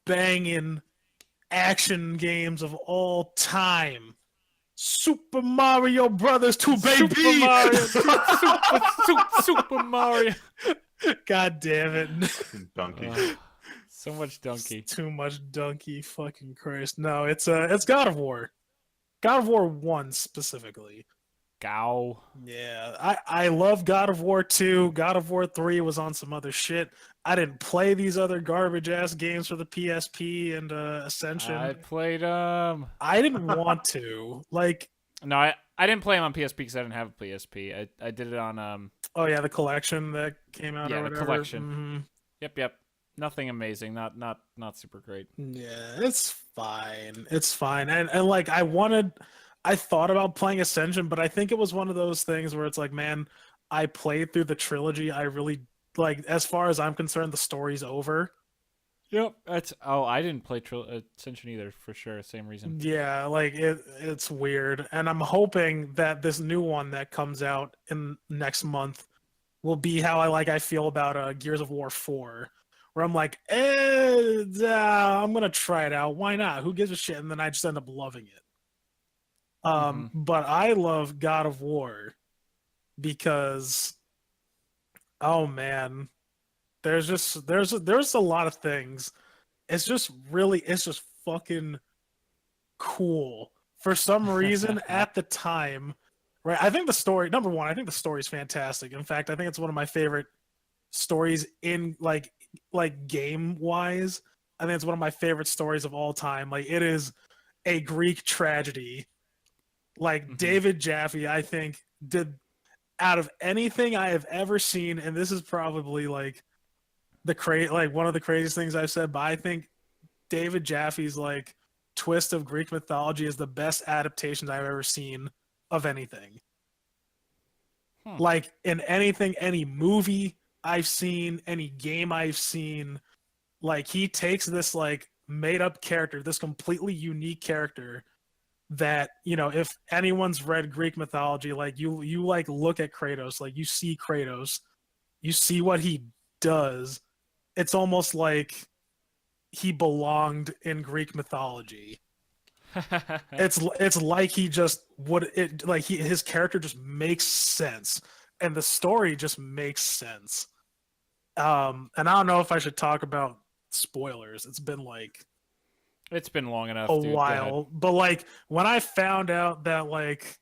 banging action games of all time. Super Mario Brothers 2, baby! Super Mario. Super Mario. God damn it. Donkey. So much donkey. Too much donkey, fucking Christ. No, it's God of War. God of War 1 specifically. Gow. Yeah, I love God of War 2. God of War 3 was on some other shit. I didn't play these other garbage ass games for the PSP and Ascension. I played them. I didn't want to. Like, No, I didn't play them on PSP because I didn't have a PSP. I did it on oh yeah, the collection that came out. Yeah, or the whatever. collection. Yep. Nothing amazing. Not super great. Yeah, it's fine. It's fine. And like I thought about playing Ascension, but I think it was one of those things where it's like, man, I played through the trilogy. I really like, as far as I'm concerned, the story's over. Yep. I didn't play Ascension either for sure. Same reason. Yeah, like it's weird. And I'm hoping that this new one that comes out in next month will be how I feel about Gears of War 4. Where I'm like, I'm gonna try it out. Why not? Who gives a shit? And then I just end up loving it. But I love God of War because, oh man, there's a lot of things. It's just fucking cool for some reason at the time, right? I think the story, number one, I think the story is fantastic. In fact, I think it's one of my favorite stories in like game wise. I think it's one of my favorite stories of all time. Like, it is a Greek tragedy. Like, David Jaffe, I think, did, out of anything I have ever seen, and this is probably like one of the craziest things I've said, but I think David Jaffe's like twist of Greek mythology is the best adaptations I've ever seen of anything. Like, in anything, any movie I've seen, any game I've seen, like, he takes this like made up character, this completely unique character that, if anyone's read Greek mythology, like you like look at Kratos, like you see Kratos, you see what he does. It's almost like he belonged in Greek mythology. It's like he just his character just makes sense, and the story just makes sense. And I don't know if I should talk about spoilers. It's been long enough. a dude. while, but like when I found out that like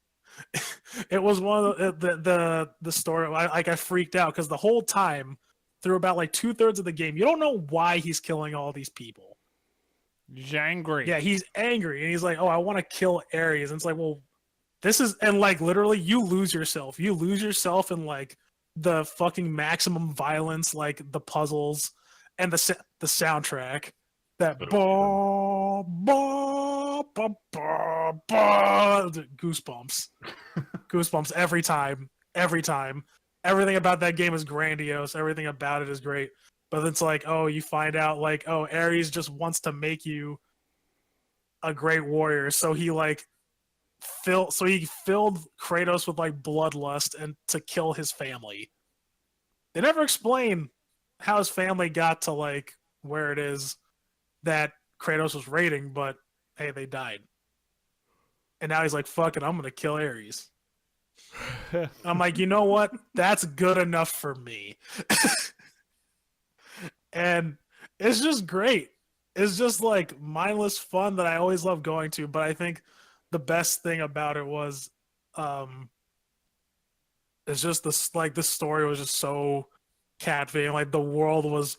it was one of the story, I freaked out because the whole time through about like 2/3 of the game, you don't know why he's killing all these people. He's angry. Yeah, he's angry and he's like, "Oh, I want to kill Ares." And it's like, well, this is, and like literally, you lose yourself in like the fucking maximum violence, like the puzzles and the soundtrack. That goosebumps every time. Everything about that game is grandiose. Everything about it is great. But it's like, oh, you find out like, oh, Ares just wants to make you a great warrior. So he filled Kratos with like bloodlust and to kill his family. They never explain how his family got to like where it is that Kratos was raiding, but hey, they died. And now he's like, fuck it, I'm gonna kill Ares. I'm like, you know what? That's good enough for me. And it's just great. It's just like mindless fun that I always love going to. But I think the best thing about it was, it's just this like the story was just so captivating. Like the world was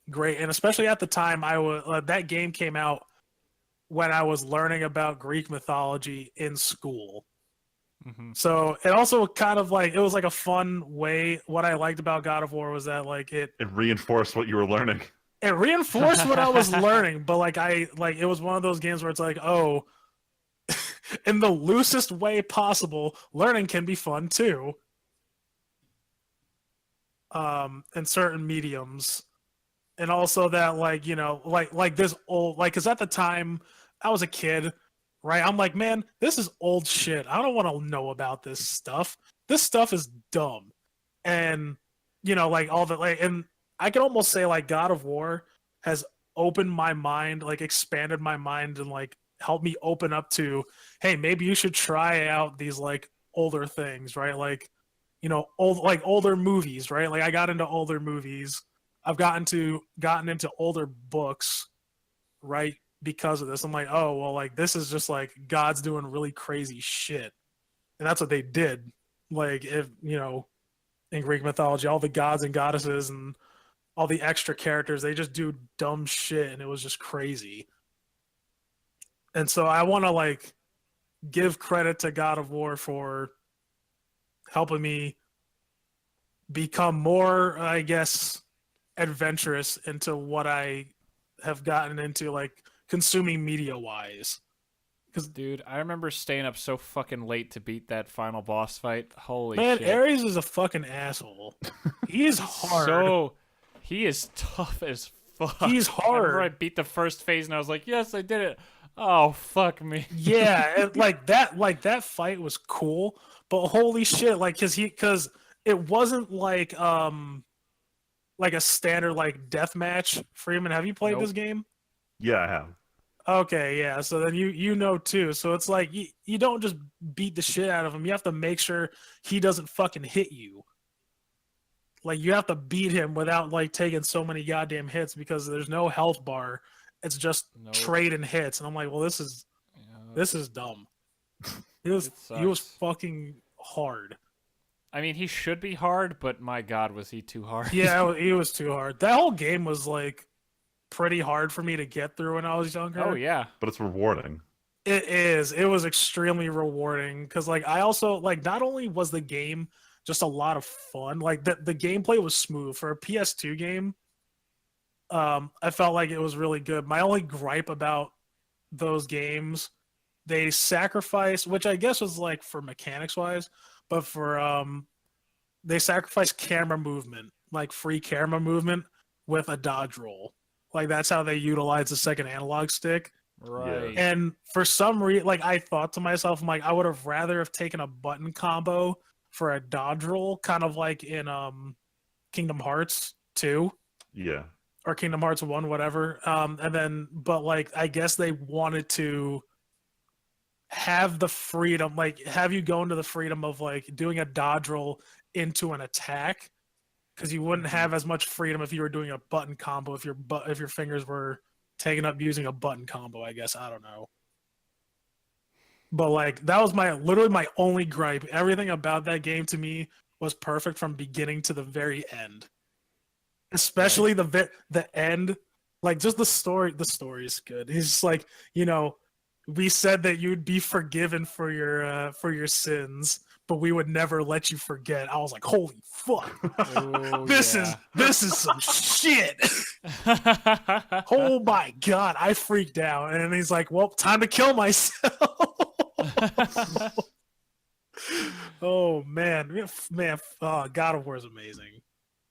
great, and especially at the time, I was that game came out when I was learning about Greek mythology in school. Mm-hmm. So it also kind of like it was like a fun way. What I liked about God of War was that like It reinforced what you were learning. it reinforced what I was learning, but like it was one of those games where it's like, oh, in the loosest way possible, learning can be fun too. In certain mediums, and also that like like this old like because at the time I was a kid, right? I'm like, man, this is old shit. I don't want to know about this stuff. This stuff is dumb, and like all the like, and I can almost say like God of War has opened my mind, like expanded my mind, and like helped me open up to, hey, maybe you should try out these like older things, right? Like older movies, right? Like I got into older movies. I've gotten into older books, right? Because of this. I'm like, oh well, like this is just like God's doing really crazy shit. And that's what they did. Like if in Greek mythology, all the gods and goddesses and all the extra characters, they just do dumb shit and it was just crazy. And so I wanna like give credit to God of War for helping me become more, I guess, adventurous into what I have gotten into, like consuming media wise. Because, dude, I remember staying up so fucking late to beat that final boss fight. Holy Man, shit. Ares is a fucking asshole. He's hard. He is tough as fuck. He's I remember I hard. beat the first phase and I was like, yes, I did it. Oh, fuck me. Yeah, and like that fight was cool, but holy shit, like because it wasn't like a standard like death match. Freeman, have you played Nope. this game? Yeah, I have. Okay, yeah. So then you know too. So it's like you don't just beat the shit out of him. You have to make sure he doesn't fucking hit you. Like you have to beat him without like taking so many goddamn hits because there's no health bar. It's just Nope. trading hits. And I'm like, well, this is dumb. He was sucks. fucking hard. I mean, he should be hard, but my god, was he too hard. Yeah, he was too hard. That whole game was like pretty hard for me to get through when I was younger. Oh, yeah. But it's rewarding. It is. It was extremely rewarding because, like, I also like. Not only was the game just a lot of fun, like the gameplay was smooth for a PS2 game. I felt like it was really good. My only gripe about those games, they sacrifice, which I guess was like for mechanics wise, but for they sacrifice camera movement, like free camera movement with a dodge roll. Like that's how they utilize the second analog stick. Right. Yeah. And for some reason, like I thought to myself, I'm like, I would have rather have taken a button combo for a dodge roll, kind of like in Kingdom Hearts 2 Yeah. or Kingdom Hearts 1, whatever. And then, but like, I guess they wanted to have the freedom, like have you go into the freedom of like doing a dodge roll into an attack, because you wouldn't have as much freedom if you were doing a button combo if your fingers were taken up using a button combo, I guess. I don't know. But like that was literally my only gripe. Everything about that game to me was perfect from beginning to the very end. Especially the end, like just the story is good. He's just like, we said that you'd be forgiven for your sins, but we would never let you forget. I was like, holy fuck. Oh, This is some shit. Oh my god, I freaked out. And he's like, well, time to kill myself. Oh man, God of War is amazing.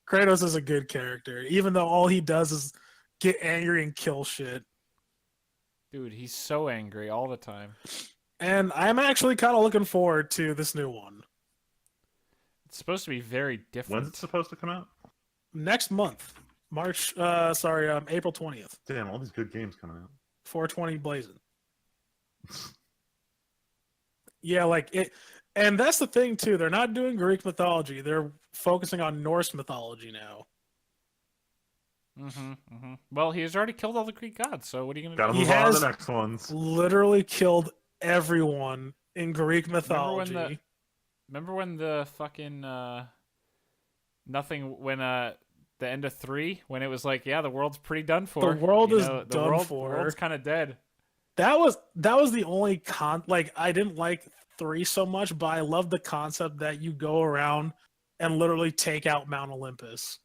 Kratos is a good character, even though all he does is get angry and kill shit. Dude, he's so angry all the time. And I'm actually kind of looking forward to this new one. It's supposed to be very different. When's it supposed to come out? Next month. April 20th. Damn, all these good games coming out. 420 blazing. Yeah, like And that's the thing too. They're not doing Greek mythology. They're focusing on Norse mythology now. Well, he's already killed all the Greek gods, so what are you gonna Gotta do? move on to the next ones. Literally killed everyone in Greek mythology. Remember when the fucking the end of 3 when it was like, yeah, the world's pretty done for. The world is the done for. The world's kind of dead. That was the only I didn't like 3 so much, but I love the concept that you go around and literally take out Mount Olympus.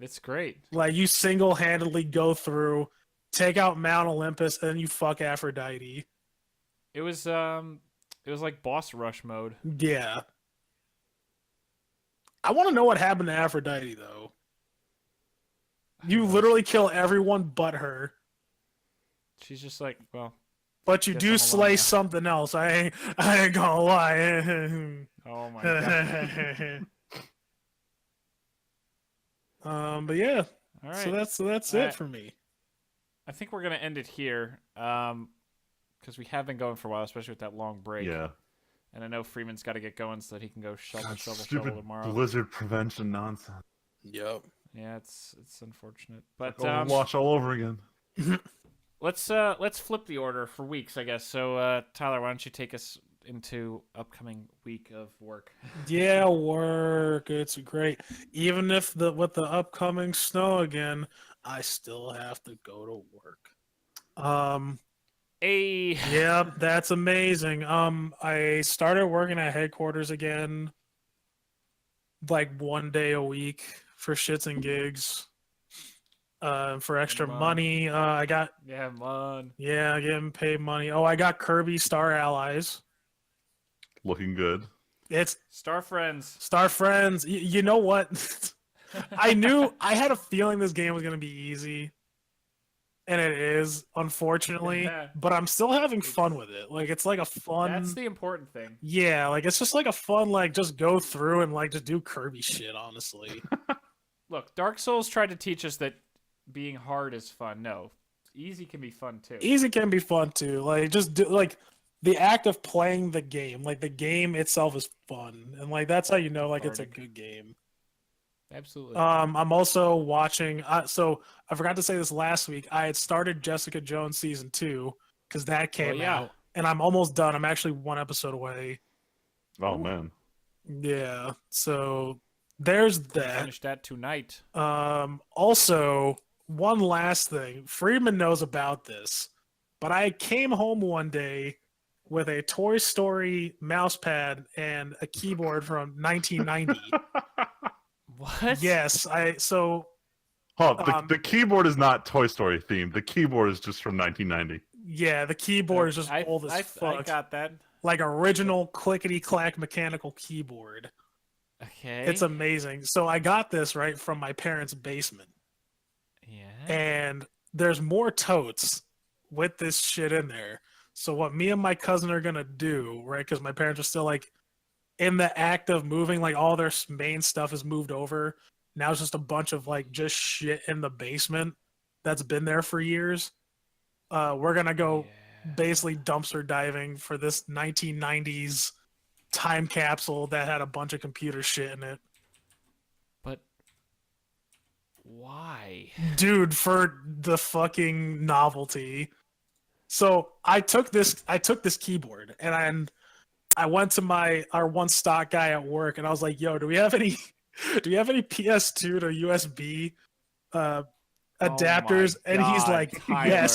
It's great. Like you single-handedly go through, take out Mount Olympus, and then you fuck Aphrodite. It was like boss rush mode. Yeah. I want to know what happened to Aphrodite though. You literally kill everyone but her. She's just like, well. But you do slay something else. I ain't gonna lie. Oh my god. But yeah. All right. So that's it for me. I think we're gonna end it here. Because we have been going for a while, especially with that long break. Yeah. And I know Freeman's got to get going so that he can go shovel tomorrow. Blizzard prevention nonsense. Yep. Yeah, it's unfortunate, but watch all over again. let's flip the order for weeks, I guess. So Tyler, why don't you take us into upcoming week of work? Yeah, work. It's great. Even if with the upcoming snow again, I still have to go to work. Yeah, that's amazing. I started working at headquarters again, like 1 day a week for shits and gigs. For extra money. I got getting paid money. Oh, I got Kirby Star Allies. Looking good. It's Star Friends. Star Friends. You know what? I had a feeling this game was gonna be easy. And it is, unfortunately, but I'm still having fun with it. Like, it's like a fun... That's the important thing. Yeah, like, it's just like a fun, like, just go through and, like, just do Kirby shit, honestly. Look, Dark Souls tried to teach us that being hard is fun. No, easy can be fun, too. Easy can be fun, too. Like, just do, like, the act of playing the game. Like, the game itself is fun. And, like, that's how you know, like, it's a good game. Absolutely. I'm also watching. So I forgot to say this last week. I had started Jessica Jones season 2 because that came out, and I'm almost done. I'm actually 1 episode away. Oh man. Yeah. So there's that. Finish that tonight. Also, one last thing. Friedman knows about this, but I came home one day with a Toy Story mousepad and a keyboard from 1990. What? Yes, the keyboard is not Toy Story themed. The keyboard is just from 1990. Yeah, the keyboard is just old as fuck. I got that. Like original clickety-clack mechanical keyboard. Okay. It's amazing. So I got this, right, from my parents' basement. Yeah. And there's more totes with this shit in there. So what me and my cousin are going to do, right, because my parents are still, like, in the act of moving, like all their main stuff is moved over. Now it's just a bunch of like just shit in the basement that's been there for years. We're gonna go basically dumpster diving for this 1990s time capsule that had a bunch of computer shit in it. But why? Dude, for the fucking novelty. So I took this keyboard and I went to our one stock guy at work and I was like, "Yo, do we have any PS2 to USB adapters?" And he's like, Tyler.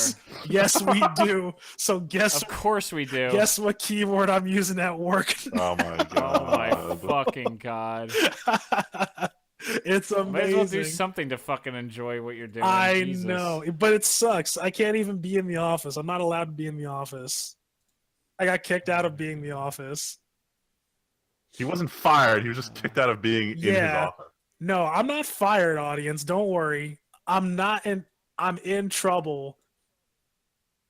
"Yes, we do." So Of course we do. Guess what keyboard I'm using at work? Oh my god. Oh my fucking god. It's amazing. Might as well do something to fucking enjoy what you're doing. I Jesus. know, but it sucks. I can't even be in the office. I'm not allowed to be in the office. I got kicked out of being in the office. He wasn't fired. He was just kicked out of being in his office. No, I'm not fired, audience. Don't worry. I'm in trouble.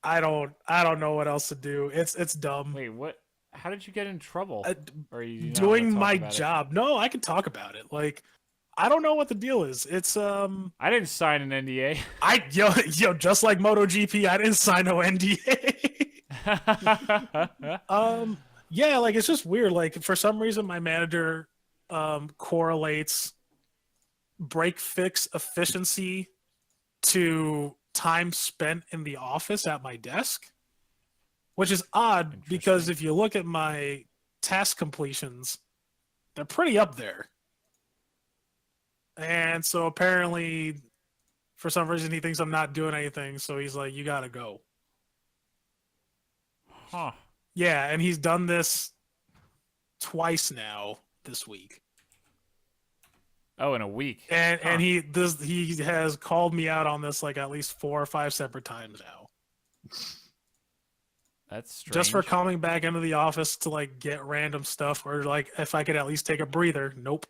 I don't know what else to do. It's dumb. Wait, what? How did you get in trouble? Or are you not doing gonna talk my about job. No, I can talk about it. Like, I don't know what the deal is. It's I didn't sign an NDA. yo, just like MotoGP, I didn't sign no NDA. Yeah, like it's just weird. Like for some reason, my manager correlates break fix efficiency to time spent in the office at my desk, which is odd because Interesting. if you look at my task completions, they're pretty up there. And so apparently, for some reason, he thinks I'm not doing anything. So he's like, "You gotta go." Huh. Yeah, and he's done this twice now this week. Oh, in a week. And Huh. he has called me out on this like at least 4 or 5 separate times now. That's strange. Just for coming back into the office to like get random stuff or like if I could at least take a breather. Nope.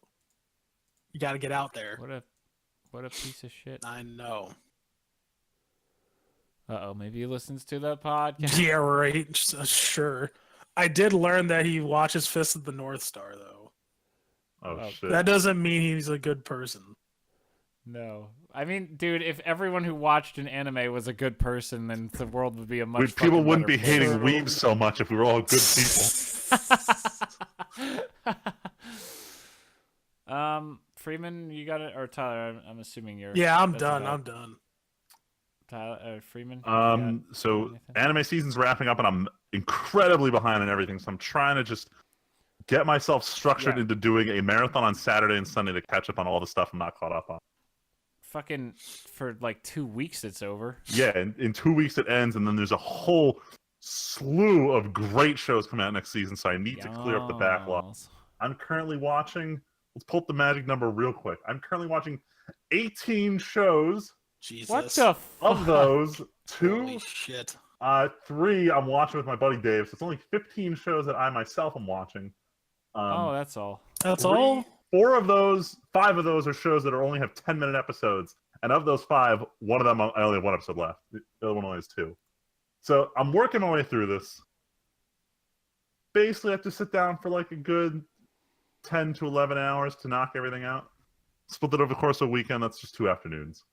You got to get out there. What a piece of shit. I know. Uh-oh, maybe he listens to the podcast. Yeah, right. Sure. I did learn that he watches Fist of the North Star though. Oh shit! That doesn't mean he's a good person. No. I mean, dude, if everyone who watched an anime was a good person, then the world would be a much People fucking wouldn't be better hating place. weebs so much if we were all good people. Freeman, you got it, or Tyler? I'm assuming you're. Yeah, I'm that's done. about- I'm done. Tyler, Freeman. you got So anything? anime season's wrapping up, and I'm incredibly behind on everything. So I'm trying to just get myself structured Yeah. into doing a marathon on Saturday and Sunday to catch up on all the stuff I'm not caught up on. Fucking for like 2 weeks, it's over. Yeah, in 2 weeks it ends, and then there's a whole slew of great shows coming out next season. So I need to clear up the backlog. Yas. I'm currently watching. Let's pull up the magic number real quick. I'm currently watching 18 shows. Jesus. What the fuck? Of those, Holy shit. 3 I'm watching with my buddy Dave. So it's only 15 shows that I myself am watching. Oh, that's all. That's three- all? 5 of those are shows that only have 10-minute episodes. And of those 5, one of them I only have 1 episode left. The other one only has 2. So I'm working my way through this. Basically, I have to sit down for like a good 10 to 11 hours to knock everything out. Split it over the course of a weekend. That's just 2 afternoons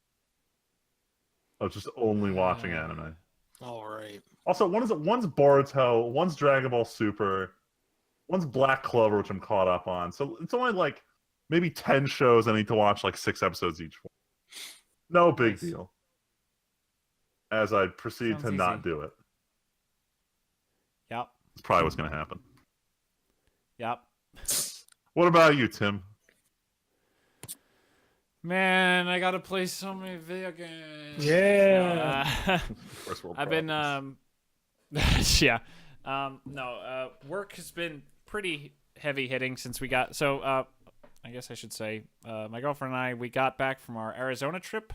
of just only watching anime. All right. Also, one's Boruto, one's Dragon Ball Super, one's Black Clover, which I'm caught up on. So it's only like maybe 10 shows I need to watch like 6 episodes each. No big Nice. deal. As I proceed Sounds to not easy. do it. Yep. It's probably what's going to happen. Yep. What about you, Tim? Man, I gotta play so many video games. Yeah. First world I've been problems. yeah. Work has been pretty heavy hitting since we got I guess I should say my girlfriend and I, we got back from our Arizona trip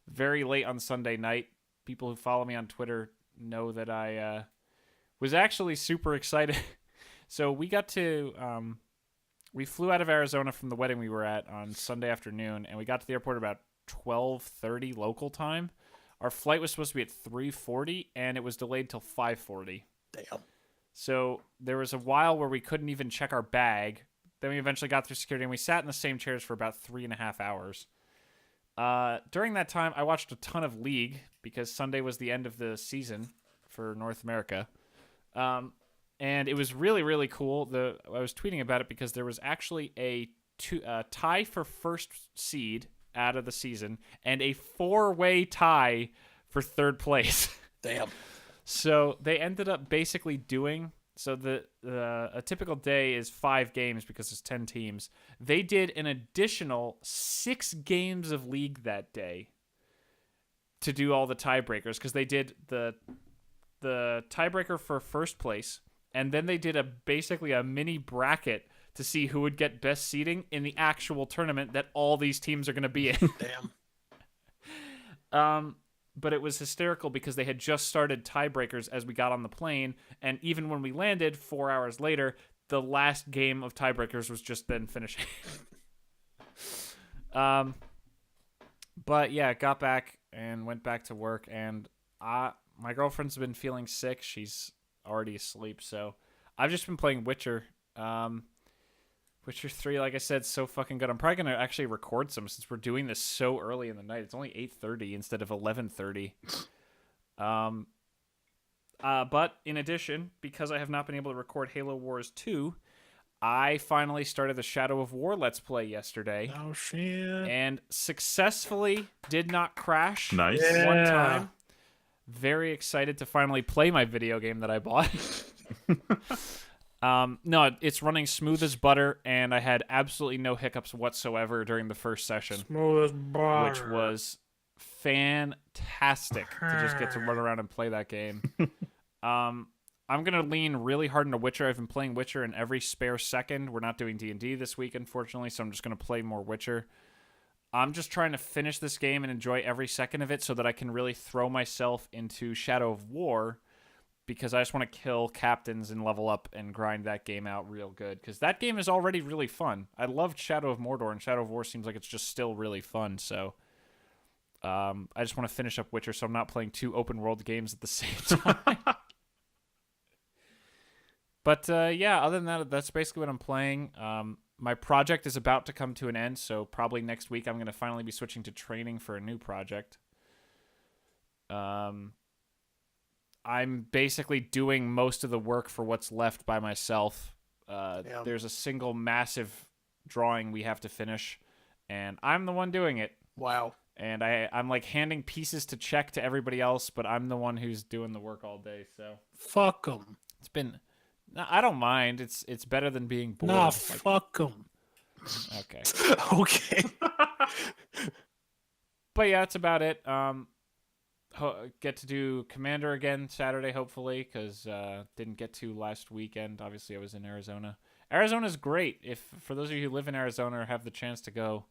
very late on Sunday night. People who follow me on Twitter know that I was actually super excited. So we got to we flew out of Arizona from the wedding we were at on Sunday afternoon, and we got to the airport about 12:30 local time. Our flight was supposed to be at 3:40, and it was delayed till 5:40. Damn. So there was a while where we couldn't even check our bag. Then we eventually got through security, and we sat in the same chairs for about 3.5 hours. During that time, I watched a ton of League because Sunday was the end of the season for North America. And it was really, really cool. I was tweeting about it because there was actually a tie for first seed out of the season and a 4-way tie for third place. Damn. So they ended up basically doing a typical day is 5 games because there's 10 teams. They did an additional 6 games of League that day to do all the tiebreakers because they did the tiebreaker for first place. And then they did basically a mini bracket to see who would get best seeding in the actual tournament that all these teams are going to be in. Damn. But it was hysterical because they had just started tiebreakers as we got on the plane. And even when we landed 4 hours later, the last game of tiebreakers was just then finishing. But yeah, got back and went back to work. And my girlfriend's been feeling sick. She's already asleep, so I've just been playing Witcher. Witcher 3, like I said, so fucking good. I'm probably gonna actually record some since we're doing this so early in the night. It's only 8:30 instead of 11:30. But in addition, because I have not been able to record Halo Wars 2, I finally started the Shadow of War Let's Play yesterday. Oh shit! And successfully did not crash Nice. one Yeah. time. Very excited to finally play my video game that I bought. No, it's running smooth as butter, and I had absolutely no hiccups whatsoever during the first session, Smooth as butter. which was fantastic to just get to run around and play that game. I'm going to lean really hard into Witcher. I've been playing Witcher in every spare second. We're not doing D&D this week, unfortunately, so I'm just going to play more Witcher. I'm just trying to finish this game and enjoy every second of it so that I can really throw myself into Shadow of War, because I just want to kill captains and level up and grind that game out real good, because that game is already really fun. I loved Shadow of Mordor, and Shadow of War seems like it's just still really fun, so I just want to finish up Witcher so I'm not playing 2 open-world games at the same time. But yeah, other than that, that's basically what I'm playing. My project is about to come to an end, so probably next week I'm going to finally be switching to training for a new project. I'm basically doing most of the work for what's left by myself. There's a single massive drawing we have to finish, and I'm the one doing it. Wow. And I'm like handing pieces to check to everybody else, but I'm the one who's doing the work all day, so Fuck them. it's been... No, I don't mind. It's better than being bored. Nah, Like, fuck them. okay. Okay. But yeah, that's about it. Get to do Commander again Saturday, hopefully, because didn't get to last weekend. Obviously, I was in Arizona. Arizona's great. For those of you who live in Arizona or have the chance to go,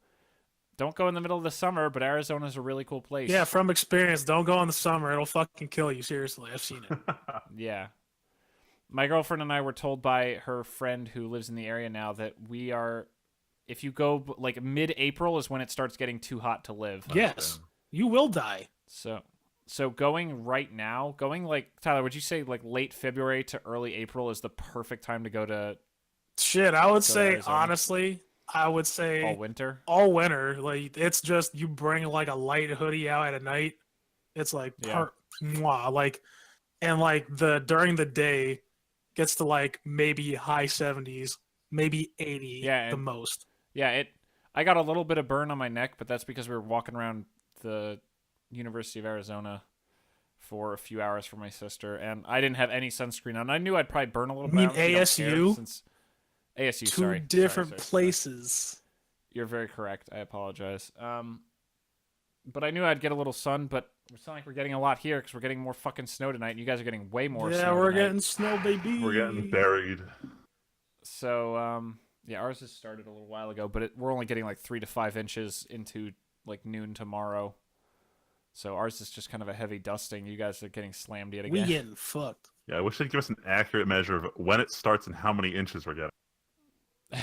don't go in the middle of the summer, but Arizona's a really cool place. Yeah, from experience, don't go in the summer. It'll fucking kill you. Seriously, I've seen it. Yeah. My girlfriend and I were told by her friend who lives in the area now that if you go like mid-April is when it starts getting too hot to live. Yes, you will die. So going right now, like, Tyler, would you say like late February to early April is the perfect time to go to Shit, I would So say, Arizona. honestly, I would say all winter? all winter. Like, it's just, you bring like a light hoodie out at night. It's like, Yeah. mwah, like, and like during the day gets to like maybe high 70s, maybe 80 Yeah, the and- most. Yeah, I got a little bit of burn on my neck, but that's because we were walking around the University of Arizona for a few hours for my sister, and I didn't have any sunscreen on. I knew I'd probably burn a little bit. mean I honestly don't care ASU? since ASU, Two sorry. different Sorry. places. You're very correct. I apologize. But I knew I'd get a little sun, but it's not like we're getting a lot here because we're getting more fucking snow tonight. And you guys are getting way more Yeah, snow we're tonight. getting snow, baby. We're getting buried. So, yeah, ours has started a little while ago, but we're only getting like 3 to 5 inches into like noon tomorrow. So ours is just kind of a heavy dusting. You guys are getting slammed yet We again. getting fucked. Yeah, I wish they'd give us an accurate measure of when it starts and how many inches we're getting.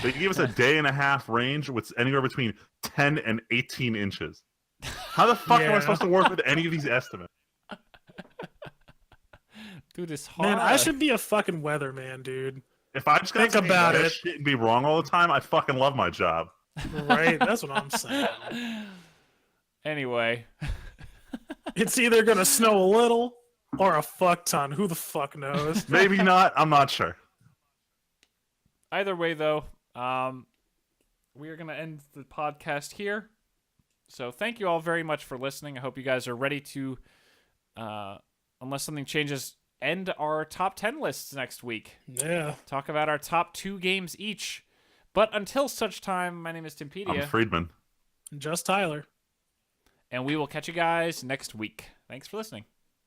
They give us a day and a half range with anywhere between 10 and 18 inches. How the fuck am Yeah. I supposed to work with any of these estimates? Dude, it's hard. Man, I should be a fucking weatherman, dude. If I just got Think about it. shit and be wrong all the time, I fucking love my job. Right? That's what I'm saying. Anyway, It's either gonna snow a little or a fuck ton. Who the fuck knows? Maybe not. I'm not sure. either way, though, we are going to end the podcast here. So thank you all very much for listening. I hope you guys are ready to, unless something changes, end our top 10 lists next week. Yeah. Talk about our top 2 games each. But until such time, my name is Timpedia, I'm Friedman. Just Tyler. and we will catch you guys next week. Thanks for listening.